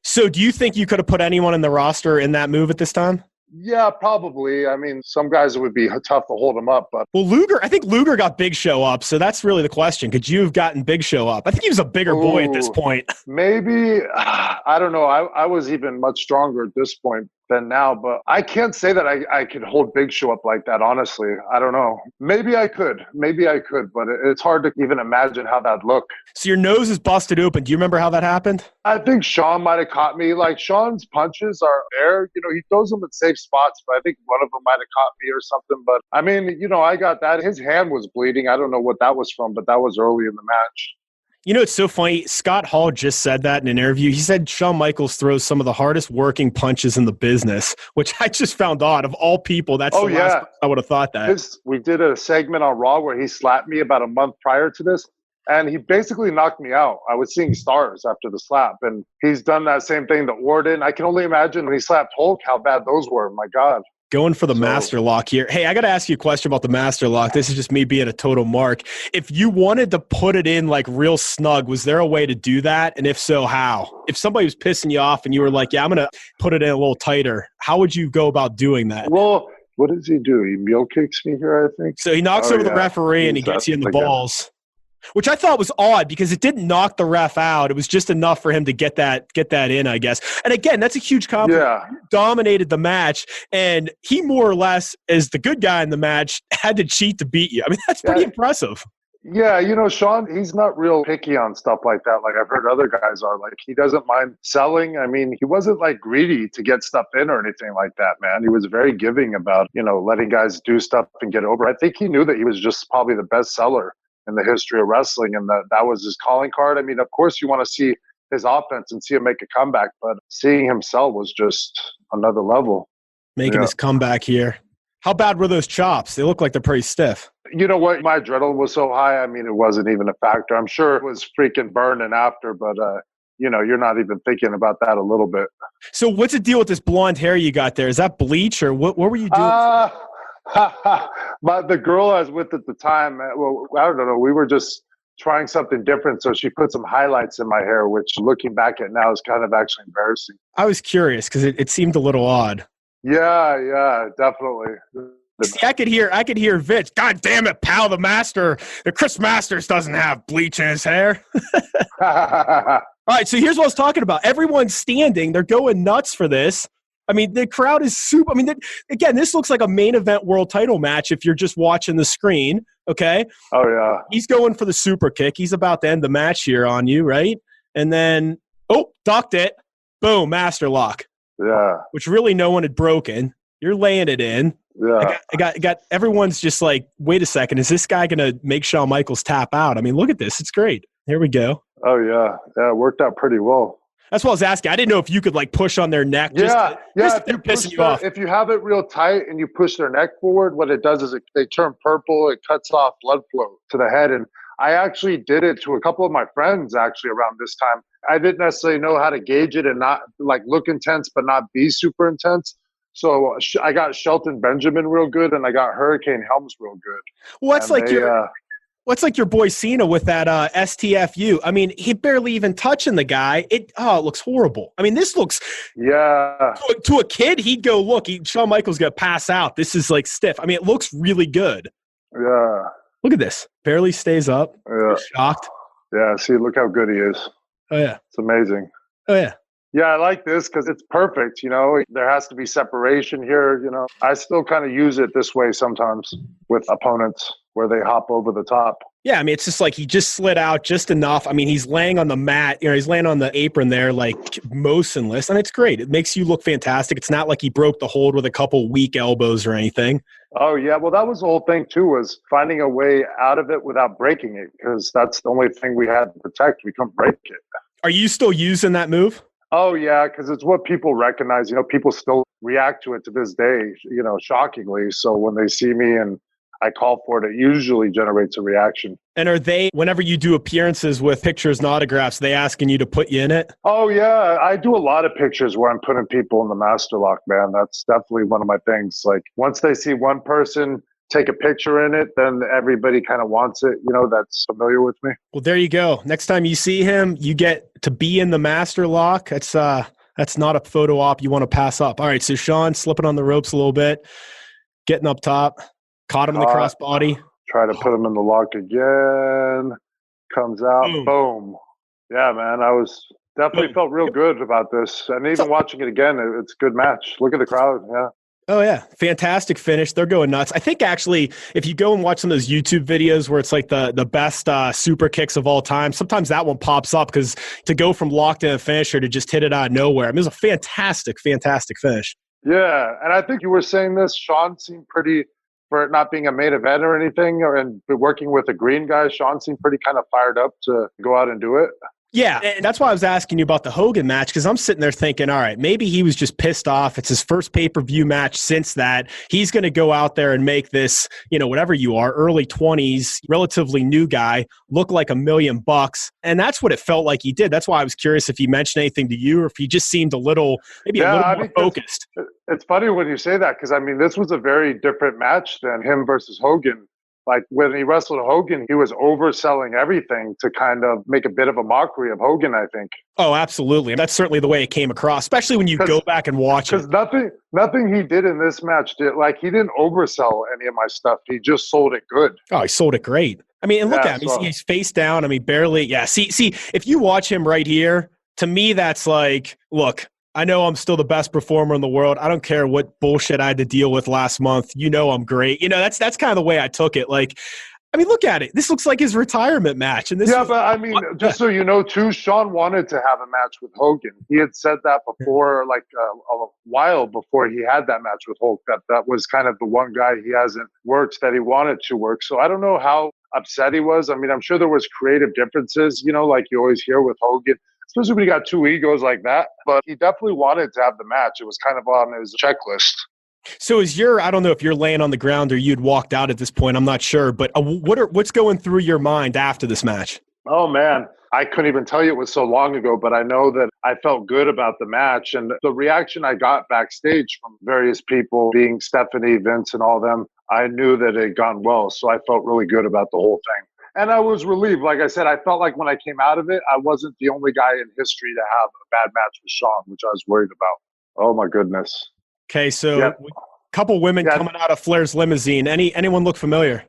So do you think you could have put anyone in the roster in that move at this time? Yeah, probably. I mean, some guys it would be tough to hold them up, but I think Luger got Big Show up, so that's really the question. Could you have gotten Big Show up? I think he was a bigger boy at this point. Maybe. I don't know. I was even much stronger at this point than now, but I can't say that I could hold Big Show up like that, honestly. I don't know. Maybe I could, but it's hard to even imagine how that'd look. So your nose is busted open. Do you remember how that happened? I think Shawn might have caught me. Like, Shawn's punches are there. You know, he throws them in safe spots, but I think one of them might have caught me or something. But, I mean, you know, I got that. His hand was bleeding. I don't know what that was from, but that was early in the match. You know, it's so funny. Scott Hall just said that in an interview. He said Shawn Michaels throws some of the hardest working punches in the business, which I just found odd. Of all people, that's last person I would have thought that. We did a segment on Raw where he slapped me about a month prior to this, and he basically knocked me out. I was seeing stars after the slap, and he's done that same thing to Orton. I can only imagine when he slapped Hulk how bad those were. My God. Going for the master lock here. Hey, I got to ask you a question about the master lock. This is just me being a total mark. If you wanted to put it in like real snug, was there a way to do that? And if so, how? If somebody was pissing you off and you were like, yeah, I'm going to put it in a little tighter, how would you go about doing that? Well, what does he do? He mule kicks me here, I think. So he knocks over the referee and he gets you in the balls. Which I thought was odd because it didn't knock the ref out. It was just enough for him to get that in, I guess. And again, that's a huge compliment. Yeah. He dominated the match, and he more or less, as the good guy in the match, had to cheat to beat you. I mean, that's pretty impressive. Yeah, you know, Shawn, he's not real picky on stuff like that. Like I've heard other guys are. Like he doesn't mind selling. I mean, he wasn't like greedy to get stuff in or anything like that, man. He was very giving about, you know, letting guys do stuff and get over. I think he knew that he was just probably the best seller in the history of wrestling, and that was his calling card. I mean, of course you want to see his offense and see him make a comeback, but seeing him sell was just another level. Making his comeback here. How bad were those chops? They look like they're pretty stiff. You know what? My adrenaline was so high, I mean, it wasn't even a factor. I'm sure it was freaking burning after, but you know, you're not even thinking about that a little bit. So what's the deal with this blonde hair you got there? Is that bleach, or what were you doing? But the girl I was with at the time, well, I don't know, we were just trying something different. So she put some highlights in my hair, which looking back at now is kind of actually embarrassing. I was curious because it seemed a little odd. Yeah, definitely. See, I could hear Vince. God damn it, pal! The Chris Masters doesn't have bleach in his hair. All right, so here's what I was talking about. Everyone's standing; they're going nuts for this. I mean, the crowd is super. I mean, again, this looks like a main event world title match if you're just watching the screen. Okay. Oh yeah. He's going for the super kick. He's about to end the match here on you, right? And then, ducked it. Boom, master lock. Yeah. Which really no one had broken. You're laying it in. Yeah. I got everyone's just like, wait a second, is this guy going to make Shawn Michaels tap out? I mean, look at this. It's great. Here we go. Oh, yeah. Yeah, it worked out pretty well. That's what I was asking. I didn't know if you could like push on their neck. Yeah. If they're pissing you off. If you have it real tight and you push their neck forward, what it does is they turn purple. It cuts off blood flow to the head. And I actually did it to a couple of my friends actually around this time. I didn't necessarily know how to gauge it and not like look intense, but not be super intense. So I got Shelton Benjamin real good, and I got Hurricane Helms real good. What's like your boy Cena with that STFU? I mean, he barely even touching the guy. It looks horrible. I mean, this looks to a kid, he'd go, look, Shawn Michaels gonna pass out. This is like stiff. I mean, it looks really good. Yeah. Look at this. Barely stays up. Yeah. Shocked. Yeah. See, look how good he is. Oh yeah. It's amazing. Oh yeah. Yeah, I like this because it's perfect. There has to be separation here. I still kind of use it this way sometimes with opponents where they hop over the top. Yeah, I mean, it's just like he just slid out just enough. I mean, he's laying on the mat. He's laying on the apron there like motionless, and it's great. It makes you look fantastic. It's not like he broke the hold with a couple weak elbows or anything. Oh, yeah. Well, that was the whole thing, too, was finding a way out of it without breaking it because that's the only thing we had to protect. We couldn't break it. Are you still using that move? Oh, yeah, because it's what people recognize. People still react to it to this day, shockingly. So when they see me and I call for it, it usually generates a reaction. And are they, whenever you do appearances with pictures and autographs, they asking you to put you in it? Oh, yeah. I do a lot of pictures where I'm putting people in the master lock, man. That's definitely one of my things. Like once they see one person take a picture in it, then everybody kind of wants it, that's familiar with me. Well, there you go. Next time you see him, you get to be in the master lock. That's not a photo op you want to pass up. All right, so Shawn slipping on the ropes a little bit, getting up top, caught him in the crossbody. Try to put him in the lock again. Comes out, boom. Yeah, man, I was definitely felt real good about this. And even watching it again, it's a good match. Look at the crowd, yeah. Oh, yeah. Fantastic finish. They're going nuts. I think actually, if you go and watch some of those YouTube videos where it's like the best super kicks of all time, sometimes that one pops up because to go from locked in a finisher to just hit it out of nowhere, I mean, it was a fantastic, fantastic finish. Yeah, and I think you were saying this, Shawn seemed pretty, for it not being a main event or anything, and working with a green guy, Shawn seemed pretty kind of fired up to go out and do it. Yeah, and that's why I was asking you about the Hogan match, because I'm sitting there thinking, all right, maybe he was just pissed off. It's his first pay-per-view match since that. He's going to go out there and make this, whatever you are, early 20s, relatively new guy, look like $1 million. And that's what it felt like he did. That's why I was curious if he mentioned anything to you or if he just seemed a little more focused. It's funny when you say that, because, this was a very different match than him versus Hogan. Like when he wrestled Hogan, he was overselling everything to kind of make a bit of a mockery of Hogan, I think. Oh, absolutely. That's certainly the way it came across, especially when you go back and watch it. Because nothing he did in this match he didn't oversell any of my stuff. He just sold it good. Oh, he sold it great. I mean, and look at him. He's face down. I mean, barely. Yeah. See, if you watch him right here, to me, that's like, look, I know I'm still the best performer in the world. I don't care what bullshit I had to deal with last month. I'm great. That's kind of the way I took it. Like, I mean, look at it. This looks like his retirement match. And this just so you know, too, Shawn wanted to have a match with Hogan. He had said that before, like a while before he had that match with Hulk, that was kind of the one guy he hasn't worked that he wanted to work. So I don't know how upset he was. I mean, I'm sure there was creative differences, like you always hear with Hogan. Especially when you got two egos like that. But he definitely wanted to have the match. It was kind of on his checklist. So I don't know if you're laying on the ground or you'd walked out at this point. I'm not sure. But what's going through your mind after this match? Oh, man. I couldn't even tell you it was so long ago, but I know that I felt good about the match. And the reaction I got backstage from various people, being Stephanie, Vince, and all of them, I knew that it had gone well. So I felt really good about the whole thing. And I was relieved. Like I said, I felt like when I came out of it, I wasn't the only guy in history to have a bad match with Shawn, which I was worried about. Oh, my goodness. Okay, so a couple women coming out of Flair's limousine. Anyone look familiar?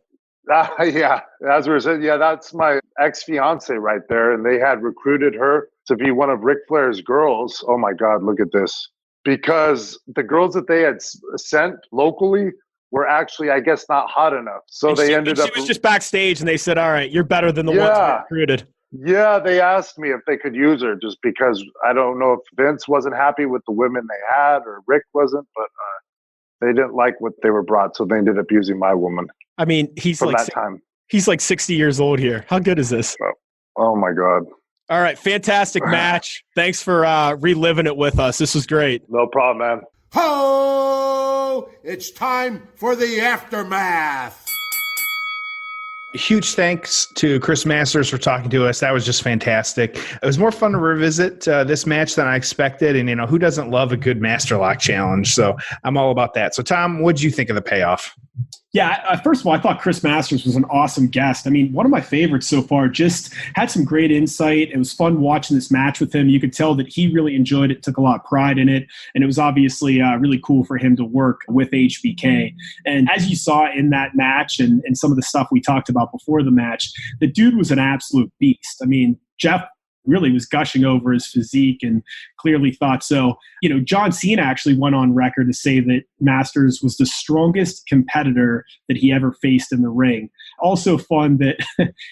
Yeah, as we said, that's my ex-fiance right there. And they had recruited her to be one of Ric Flair's girls. Oh, my God, look at this. Because the girls that they had sent locally were actually, I guess, not hot enough. So she was just backstage and they said, all right, you're better than the ones we recruited. Yeah, they asked me if they could use her just because I don't know if Vince wasn't happy with the women they had or Rick wasn't, but they didn't like what they were brought. So they ended up using my woman. I mean, he's like 60 years old here. How good is this? Oh my God. All right. Fantastic match. Thanks for reliving it with us. This was great. No problem, man. Ho! It's time for the aftermath. Huge thanks to Chris Masters for talking to us. That was just fantastic. It was more fun to revisit this match than I expected. And, who doesn't love a good Master Lock challenge? So I'm all about that. So, Tom, what did you think of the payoff? Yeah, first of all, I thought Chris Masters was an awesome guest. I mean, one of my favorites so far, just had some great insight. It was fun watching this match with him. You could tell that he really enjoyed it, took a lot of pride in it, and it was obviously really cool for him to work with HBK. And as you saw in that match and some of the stuff we talked about before the match, the dude was an absolute beast. I mean, Jeff really was gushing over his physique and clearly thought so. John Cena actually went on record to say that Masters was the strongest competitor that he ever faced in the ring. Also fun that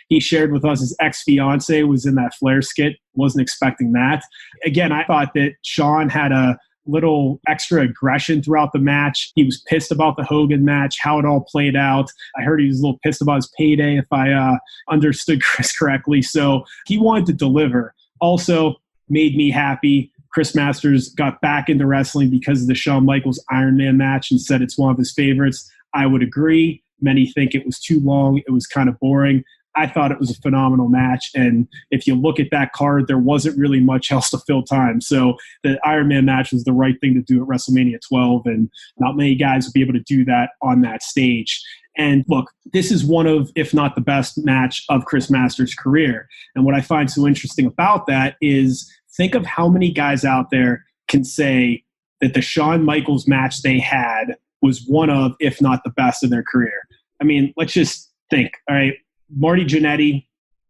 he shared with us his ex-fiance was in that Flair skit. Wasn't expecting that. Again, I thought that Shawn had a little extra aggression throughout the match. He was pissed about the Hogan match, how it all played out. I heard he was a little pissed about his payday, if I understood Chris correctly. So he wanted to deliver. Also made me happy. Chris Masters got back into wrestling because of the Shawn Michaels Iron Man match and said it's one of his favorites. I would agree. Many think it was too long. It was kind of boring. I thought it was a phenomenal match. And if you look at that card, there wasn't really much else to fill time. So the Iron Man match was the right thing to do at WrestleMania 12. And not many guys would be able to do that on that stage. And look, this is one of, if not the best match of Chris Masters' career. And what I find so interesting about that is think of how many guys out there can say that the Shawn Michaels match they had was one of, if not the best of their career. I mean, let's just think, all right, Marty Jannetty,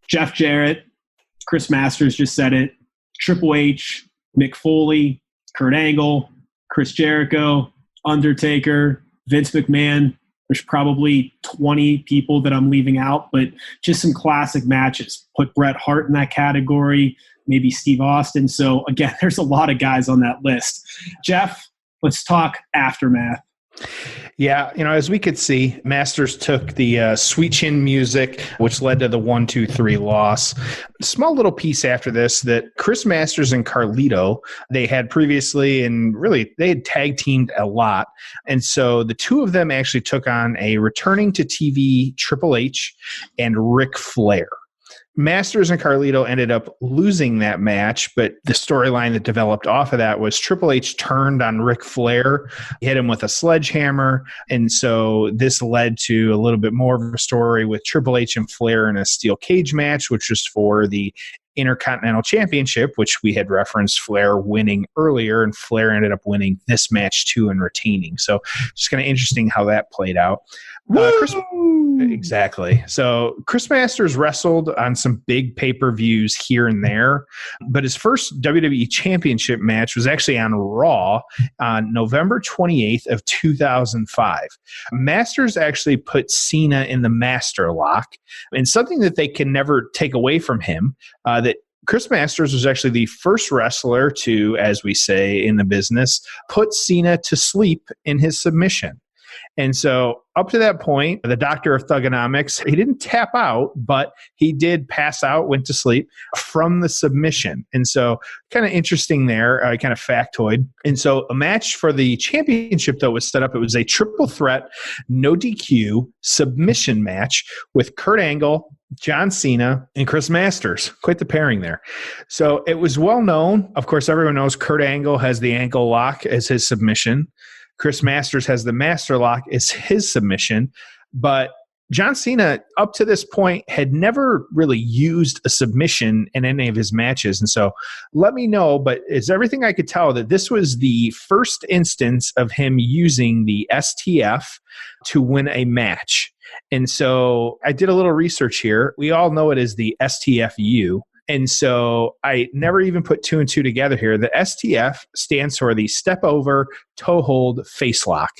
Jeff Jarrett, Chris Masters just said it, Triple H, Mick Foley, Kurt Angle, Chris Jericho, Undertaker, Vince McMahon. There's probably 20 people that I'm leaving out, but just some classic matches. Put Bret Hart in that category, maybe Steve Austin. So again, there's a lot of guys on that list. Jeff, let's talk aftermath. Yeah, as we could see, Masters took the Sweet Chin music, which led to the 1-2-3 loss. Small little piece after this that Chris Masters and Carlito, they had previously, and really they had tag teamed a lot. And so the two of them actually took on a returning to TV Triple H and Ric Flair. Masters and Carlito ended up losing that match, but the storyline that developed off of that was Triple H turned on Ric Flair, hit him with a sledgehammer, and so this led to a little bit more of a story with Triple H and Flair in a steel cage match, which was for the Intercontinental Championship, which we had referenced Flair winning earlier, and Flair ended up winning this match too and retaining. So just kind of interesting how that played out. Exactly. So Chris Masters wrestled on some big pay-per-views here and there, but his first WWE Championship match was actually on Raw on November 28th of 2005. Masters actually put Cena in the Master Lock, and something that they can never take away from him, that Chris Masters was actually the first wrestler to, as we say in the business, put Cena to sleep in his submission. And so up to that point, the doctor of thugonomics, he didn't tap out, but he did pass out, went to sleep from the submission. And so kind of interesting there, kind of factoid. And so a match for the championship, though, was set up. It was a triple threat, no DQ submission match with Kurt Angle, John Cena, and Chris Masters. Quite the pairing there. So it was well known. Of course, everyone knows Kurt Angle has the ankle lock as his submission. Chris Masters has the Master Lock as his submission, but John Cena, up to this point, had never really used a submission in any of his matches. And so let me know, but it's everything I could tell that this was the first instance of him using the STF to win a match. And so I did a little research here. We all know it as the STFU. And so I never even put two and two together here. The STF stands for the step over, toe hold, face lock.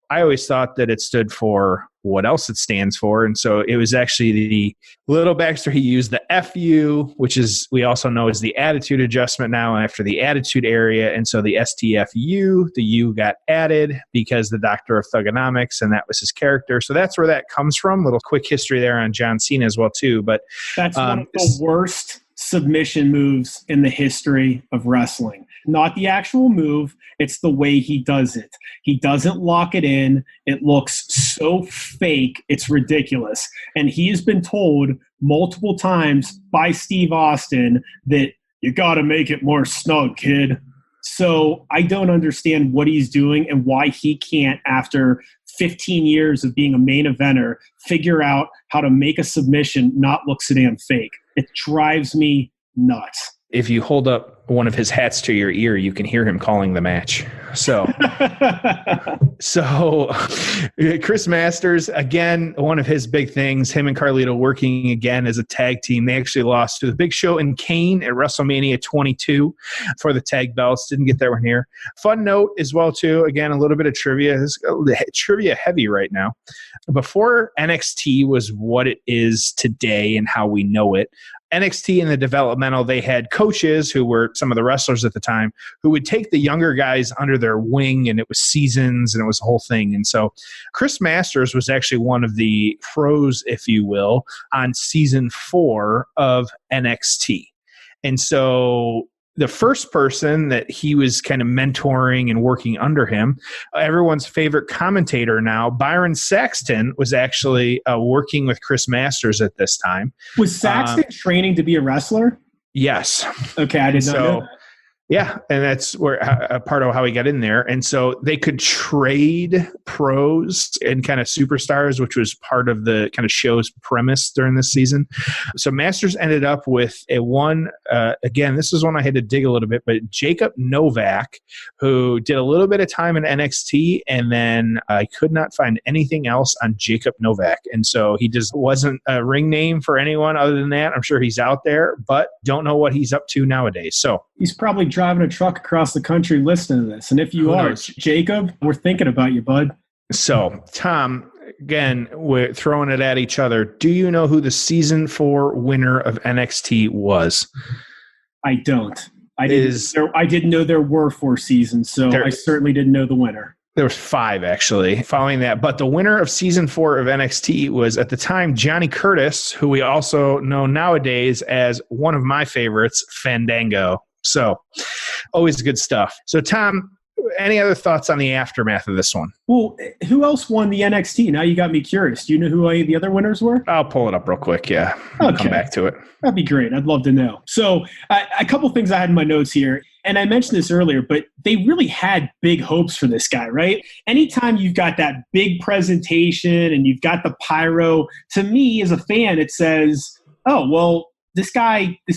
I always thought that it stood for what else it stands for. And so it was actually the little backstory. He used the FU, which is, we also know is the attitude adjustment now after the attitude area. And so the STFU, the U got added because the doctor of thugonomics, and that was his character. So that's where that comes from. Little quick history there on John Cena as well too. But that's one of the worst submission moves in the history of wrestling. Not the actual move, it's the way he does it. He doesn't lock it in. It looks so fake, it's ridiculous. And he has been told multiple times by Steve Austin that you got to make it more snug, kid. So I don't understand what he's doing and why he can't, after 15 years of being a main eventer, figure out how to make a submission not look so damn fake. It drives me nuts. If you hold up one of his hats to your ear, you can hear him calling the match. So Chris Masters, again, one of his big things, him and Carlito working again as a tag team. They actually lost to the Big Show and Kane at WrestleMania 22 for the tag belts. Didn't get that one here. Fun note as well, too. Again, a little bit of trivia. It's trivia heavy right now. Before NXT was what it is today and how we know it, NXT in the developmental, they had coaches who were some of the wrestlers at the time who would take the younger guys under their wing, and it was seasons and it was a whole thing. And so Chris Masters was actually one of the pros, if you will, on season 4 of NXT. And so the first person that he was kind of mentoring and working under him, everyone's favorite commentator now, Byron Saxton, was actually working with Chris Masters at this time. Was Saxton training to be a wrestler? Yes. Okay, I did not know that. Yeah, and that's where a part of how he got in there. And so they could trade pros and kind of superstars, which was part of the kind of show's premise during this season. So Masters ended up with again, this is one I had to dig a little bit, but Jacob Novak, who did a little bit of time in NXT, and then I could not find anything else on Jacob Novak. And so he just wasn't a ring name for anyone other than that. I'm sure he's out there, but don't know what he's up to nowadays. So he's probably driving a truck across the country listening to this. And if you are, Jacob, we're thinking about you, bud. So, Tom, again, we're throwing it at each other. Do you know who the season 4 winner of NXT was? I don't. I didn't know there were 4 seasons, so I certainly didn't know the winner. There was 5, actually, following that. But the winner of season 4 of NXT was, at the time, Johnny Curtis, who we also know nowadays as one of my favorites, Fandango. So, always good stuff. So, Tom, any other thoughts on the aftermath of this one? Well, who else won the NXT? Now you got me curious. Do you know who any of the other winners were? I'll pull it up real quick, yeah. I'll come back to it. That'd be great. I'd love to know. So, a couple things I had in my notes here. And I mentioned this earlier, but they really had big hopes for this guy, right? Anytime you've got that big presentation and you've got the pyro, to me as a fan, it says, oh, well, this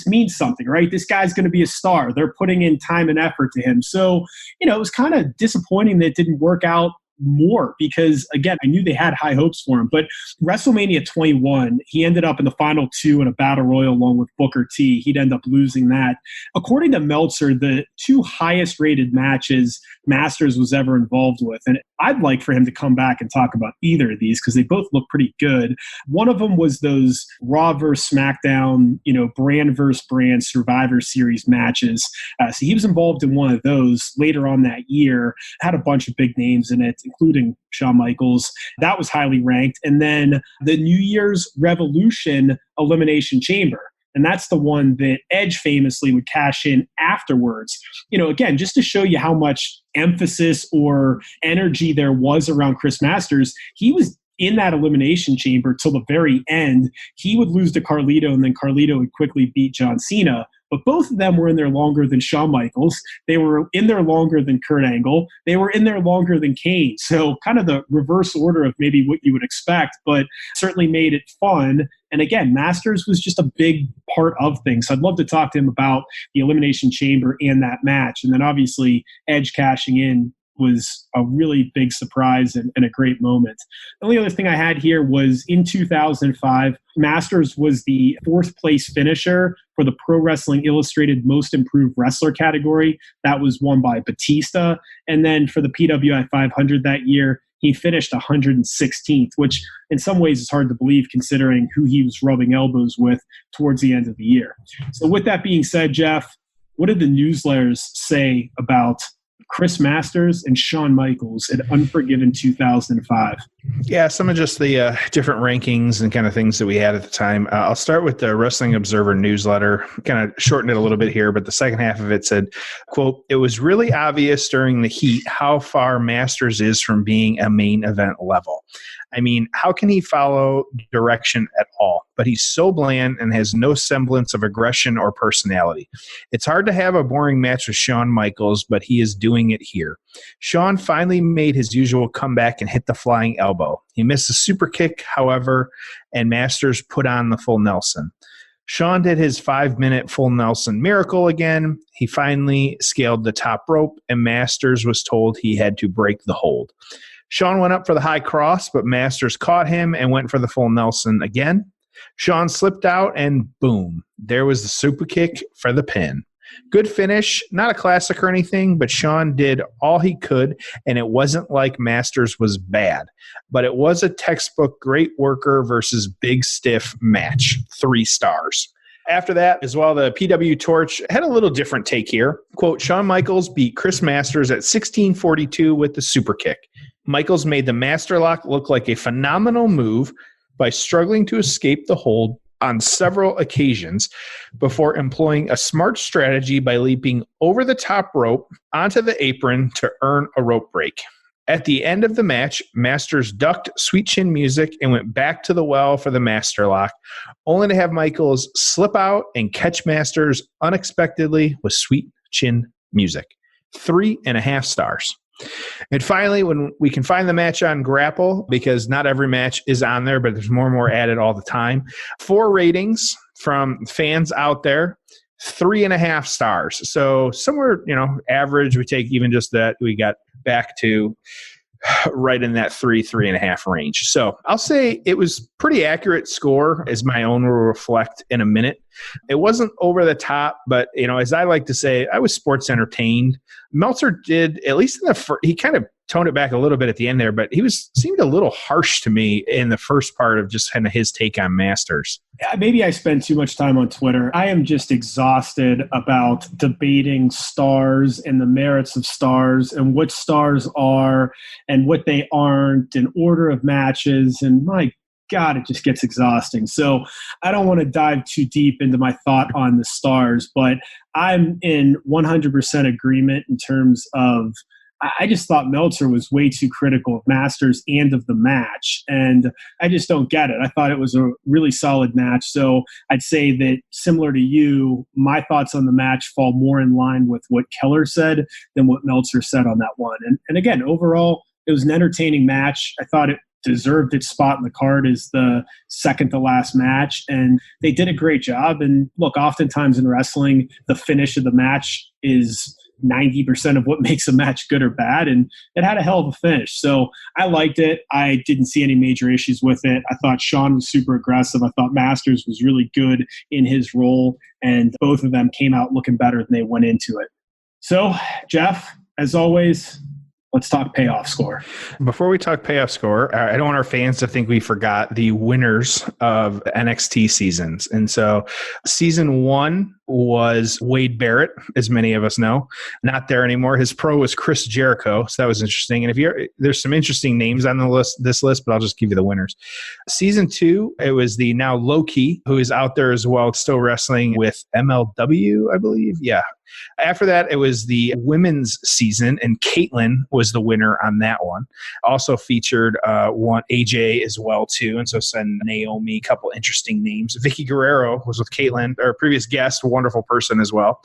means something, right? This guy's going to be a star. They're putting in time and effort to him. So, it was kind of disappointing that it didn't work out more because, again, I knew they had high hopes for him. But WrestleMania 21, he ended up in the final 2 in a battle royal along with Booker T. He'd end up losing that. According to Meltzer, the 2 highest rated matches Masters was ever involved with. And I'd like for him to come back and talk about either of these because they both look pretty good. One of them was those Raw vs. SmackDown, brand versus brand Survivor Series matches. So he was involved in one of those later on that year, had a bunch of big names in it, including Shawn Michaels. That was highly ranked. And then the New Year's Revolution Elimination Chamber. And that's the one that Edge famously would cash in afterwards. Again, just to show you how much emphasis or energy there was around Chris Masters, he was in that elimination chamber till the very end. He would lose to Carlito, and then Carlito would quickly beat John Cena. But both of them were in there longer than Shawn Michaels. They were in there longer than Kurt Angle. They were in there longer than Kane. So kind of the reverse order of maybe what you would expect, but certainly made it fun. And again, Masters was just a big part of things. So I'd love to talk to him about the Elimination Chamber and that match. And then obviously Edge cashing in was a really big surprise and a great moment. The only other thing I had here was in 2005, Masters was the 4th place finisher for the Pro Wrestling Illustrated Most Improved Wrestler category. That was won by Batista. And then for the PWI 500 that year, he finished 116th, which in some ways is hard to believe considering who he was rubbing elbows with towards the end of the year. So with that being said, Jeff, what did the newsletters say about Chris Masters and Shawn Michaels at Unforgiven 2005. Yeah, some of just the different rankings and kind of things that we had at the time. I'll start with the Wrestling Observer newsletter. Kind of shortened it a little bit here, but the second half of it said, quote, "It was really obvious during the heat how far Masters is from being a main event level. I mean, how can he follow direction at all? But he's so bland and has no semblance of aggression or personality. It's hard to have a boring match with Shawn Michaels, but he is doing it here. Shawn finally made his usual comeback and hit the flying elbow. He missed a super kick, however, and Masters put on the full Nelson. Shawn did his 5-minute full Nelson miracle again. He finally scaled the top rope, and Masters was told he had to break the hold. Shawn went up for the high cross, but Masters caught him and went for the full Nelson again. Shawn slipped out, and boom, there was the super kick for the pin. Good finish, not a classic or anything, but Shawn did all he could, and it wasn't like Masters was bad. But it was a textbook great worker versus big stiff match. 3 stars. After that, as well, the PW Torch had a little different take here. Quote, Shawn Michaels beat Chris Masters at 16:42 with the super kick. Michaels made the Master Lock look like a phenomenal move by struggling to escape the hold on several occasions before employing a smart strategy by leaping over the top rope onto the apron to earn a rope break. At the end of the match, Masters ducked Sweet Chin Music and went back to the well for the Master Lock, only to have Michaels slip out and catch Masters unexpectedly with Sweet Chin Music. 3.5 stars. And finally, when we can find the match on Grapple, because not every match is on there, but there's more and more added all the time. 4 ratings from fans out there, 3.5 stars. So somewhere, average, we take even just that, we got back to right in that 3.5 range. So I'll say it was pretty accurate score, as my own will reflect in a minute. It wasn't over the top, but as I like to say, I was sports entertained. Meltzer did, at least in the first, he kind of toned it back a little bit at the end there, but he seemed a little harsh to me in the first part of just kind of his take on Masters. Maybe I spend too much time on Twitter. I am just exhausted about debating stars and the merits of stars and what stars are and what they aren't and order of matches. And my God, it just gets exhausting. So I don't want to dive too deep into my thought on the stars, but I'm in 100% agreement in terms of I just thought Meltzer was way too critical of Masters and of the match, and I just don't get it. I thought it was a really solid match, so I'd say that similar to you, my thoughts on the match fall more in line with what Keller said than what Meltzer said on that one. And again, overall, it was an entertaining match. I thought it deserved its spot in the card as the second to last match, and they did a great job. And look, oftentimes in wrestling, the finish of the match is 90% of what makes a match good or bad, and it had a hell of a finish. So I liked it. I didn't see any major issues with it. I thought Shawn was super aggressive. I thought Masters was really good in his role, and both of them came out looking better than they went into it. So, Jeff, as always, let's talk payoff score. Before we talk payoff score, I don't want our fans to think we forgot the winners of NXT seasons. And so season 1 was Wade Barrett, as many of us know. Not there anymore. His pro was Chris Jericho, so that was interesting. And there's some interesting names on this list, but I'll just give you the winners. Season 2, it was the now Low-Key, who is out there as well, still wrestling with MLW, I believe. Yeah. After that, it was the women's season, and Caitlyn was the winner on that one. Also featured one AJ as well, too, and so send Naomi, a couple interesting names. Vicky Guerrero was with Caitlyn, our previous guest, a wonderful person as well.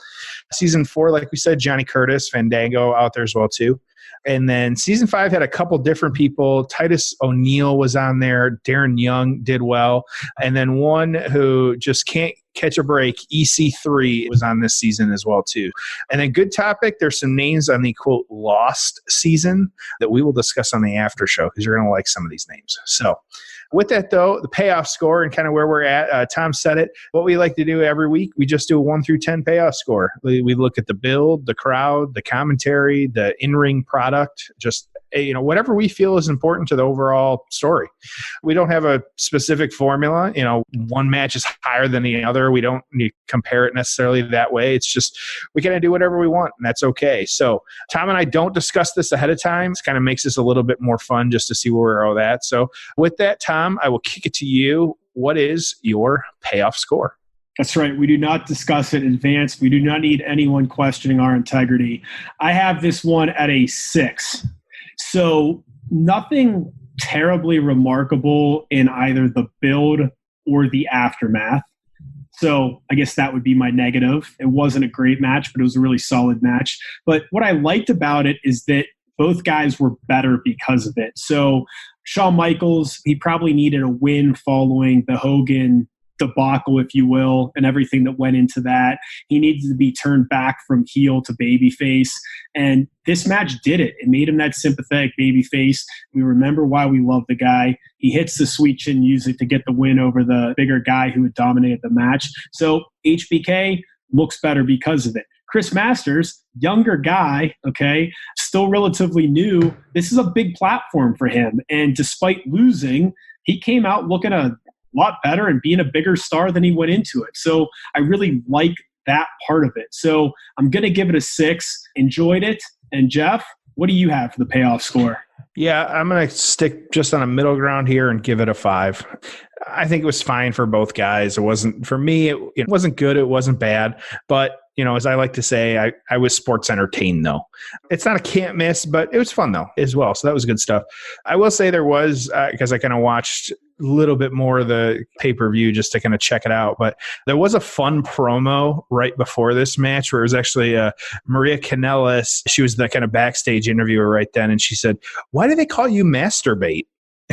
Season 4, like we said, Johnny Curtis, Fandango out there as well, too. And then season 5 had a couple different people. Titus O'Neil was on there. Darren Young did well. And then one who just can't catch a break, EC3, was on this season as well, too. And then good topic, there's some names on the, quote, lost season that we will discuss on the after show because you're going to like some of these names. So with that, though, the payoff score and kind of where we're at, Tom said it. What we like to do every week, we just do a 1 through 10 payoff score. We look at the build, the crowd, the commentary, the in-ring product, just whatever we feel is important to the overall story. We don't have a specific formula. One match is higher than the other. We don't need to compare it necessarily that way. It's just we kind of do whatever we want, and that's okay. So Tom and I don't discuss this ahead of time. It kind of makes this a little bit more fun just to see where we're all at. So with that, Tom, I will kick it to you. What is your payoff score? That's right. We do not discuss it in advance. We do not need anyone questioning our integrity. I have this one at a 6. So nothing terribly remarkable in either the build or the aftermath. So I guess that would be my negative. It wasn't a great match, but it was a really solid match. But what I liked about it is that both guys were better because of it. So Shawn Michaels, he probably needed a win following the Hogan debacle, if you will, and everything that went into that. He needed to be turned back from heel to babyface, and this match did it. It made him that sympathetic babyface. We remember why we love the guy. He hits the sweet chin music to get the win over the bigger guy who had dominated the match. So HBK looks better because of it. Chris Masters, younger guy, okay, still relatively new. This is a big platform for him, and despite losing, he came out looking a lot better and being a bigger star than he went into it. So I really like that part of it. So I'm going to give it a 6. Enjoyed it. And Jeff, what do you have for the payoff score? Yeah, I'm going to stick just on a middle ground here and give it a 5. I think it was fine for both guys. It wasn't, for me, it wasn't good. It wasn't bad. But, as I like to say, I was sports entertained, though. It's not a can't miss, but it was fun, though, as well. So that was good stuff. I will say there was, because I kind of watched a little bit more of the pay-per-view just to kind of check it out. But there was a fun promo right before this match where it was actually Maria Kanellis. She was the kind of backstage interviewer right then. And she said, "Why do they call you Masturbate?"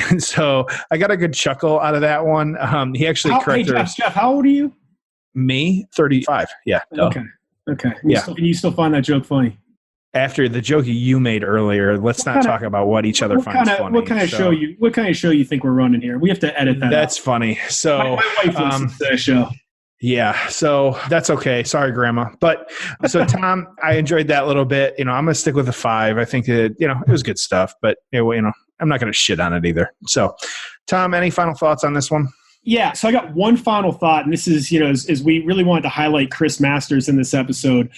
And so I got a good chuckle out of that one. He actually corrected her. Jeff, how old are you? Me, 35. Yeah. Okay. You still find that joke funny? After the joke you made earlier, let's not talk about what each other finds funny. What kind of show you think we're running here? We have to edit that. That's funny. So my wife listens to that show. Yeah, so that's okay. Sorry, Grandma. But so Tom, I enjoyed that a little bit. I'm going to stick with a 5. I think that it was good stuff, but I'm not going to shit on it either. So, Tom, any final thoughts on this one? Yeah, so I got one final thought, and this is, as we really wanted to highlight Chris Masters in this episode.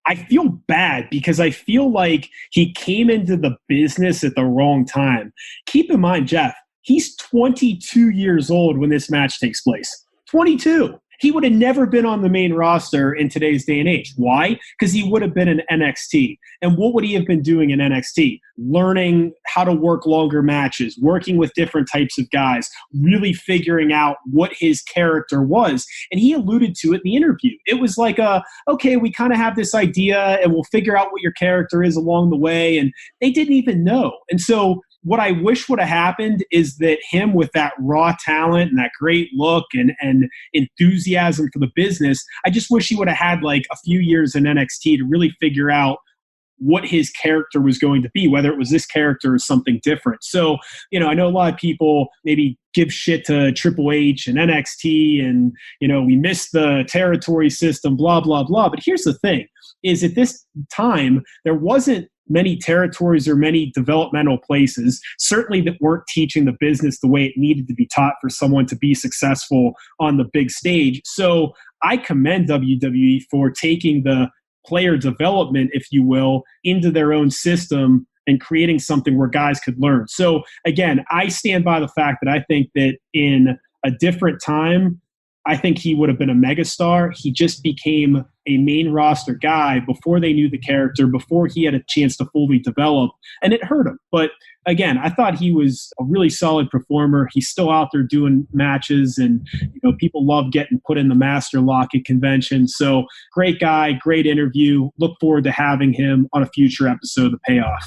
I feel bad because I feel like he came into the business at the wrong time. Keep in mind, Jeff, he's 22 years old when this match takes place. 22. He would have never been on the main roster in today's day and age. Why? Because he would have been in NXT. And what would he have been doing in NXT? Learning how to work longer matches, working with different types of guys, really figuring out what his character was. And he alluded to it in the interview. It was like, okay, we kind of have this idea and we'll figure out what your character is along the way. And they didn't even know. And so what I wish would have happened is that him with that raw talent and that great look and enthusiasm for the business, I just wish he would have had like a few years in NXT to really figure out what his character was going to be, whether it was this character or something different. So, I know a lot of people maybe give shit to Triple H and NXT and, we missed the territory system, blah, blah, blah. But here's the thing, is at this time, there wasn't many territories or many developmental places, certainly that weren't teaching the business the way it needed to be taught for someone to be successful on the big stage. So I commend WWE for taking the player development, if you will, into their own system and creating something where guys could learn. So again, I stand by the fact that I think that in a different time, I think he would have been a megastar. He just became a main roster guy before they knew the character, before he had a chance to fully develop, and it hurt him. But again, I thought he was a really solid performer. He's still out there doing matches, and people love getting put in the master lock at conventions. So great guy, great interview. Look forward to having him on a future episode of The Payoff.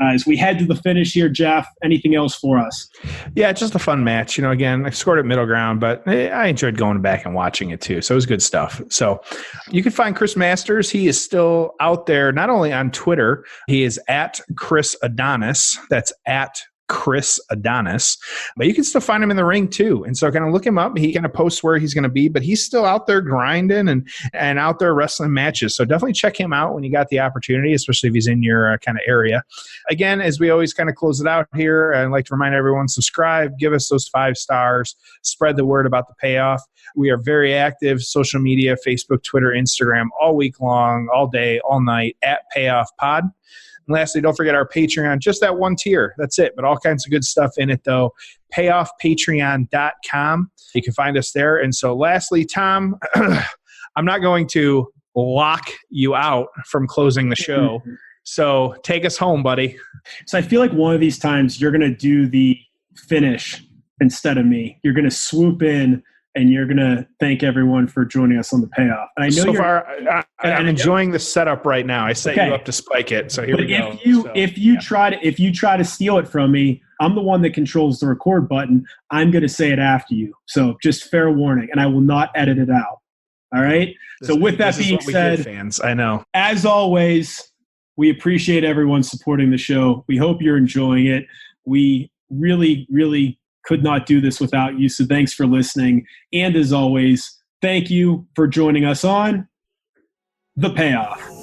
As we head to the finish here, Jeff, anything else for us? Yeah, just a fun match. Again, I scored at middle ground, but I enjoyed going back and watching it too. So it was good stuff. So you can find Chris Masters. He is still out there, not only on Twitter, he is at Chris Adonis. That's at Chris Adonis. But you can still find him in the ring too. And so kind of look him up. He kind of posts where he's going to be, but he's still out there grinding and out there wrestling matches. So definitely check him out when you got the opportunity, especially if he's in your kind of area. Again, as we always kind of close it out here, I'd like to remind everyone, subscribe, give us those 5 stars, spread the word about the Payoff. We are very active, social media, Facebook, Twitter, Instagram, all week long, all day, all night, at Payoff Pod. And lastly, don't forget our Patreon, just that one tier. That's it, but all kinds of good stuff in it, though. PayoffPatreon.com. You can find us there. And so lastly, Tom, I'm not going to lock you out from closing the show. So take us home, buddy. So I feel like one of these times you're going to do the finish instead of me. You're going to swoop in and you're going to thank everyone for joining us on the Payoff. And I know so far, I'm enjoying the setup right now. I set you up to spike it, so here we go. If you try to steal it from me, I'm the one that controls the record button. I'm going to say it after you. So just fair warning, and I will not edit it out. All right? So with that being said, fans, I know. As always, we appreciate everyone supporting the show. We hope you're enjoying it. We really, really could not do this without you. So thanks for listening. And as always, thank you for joining us on The Payoff.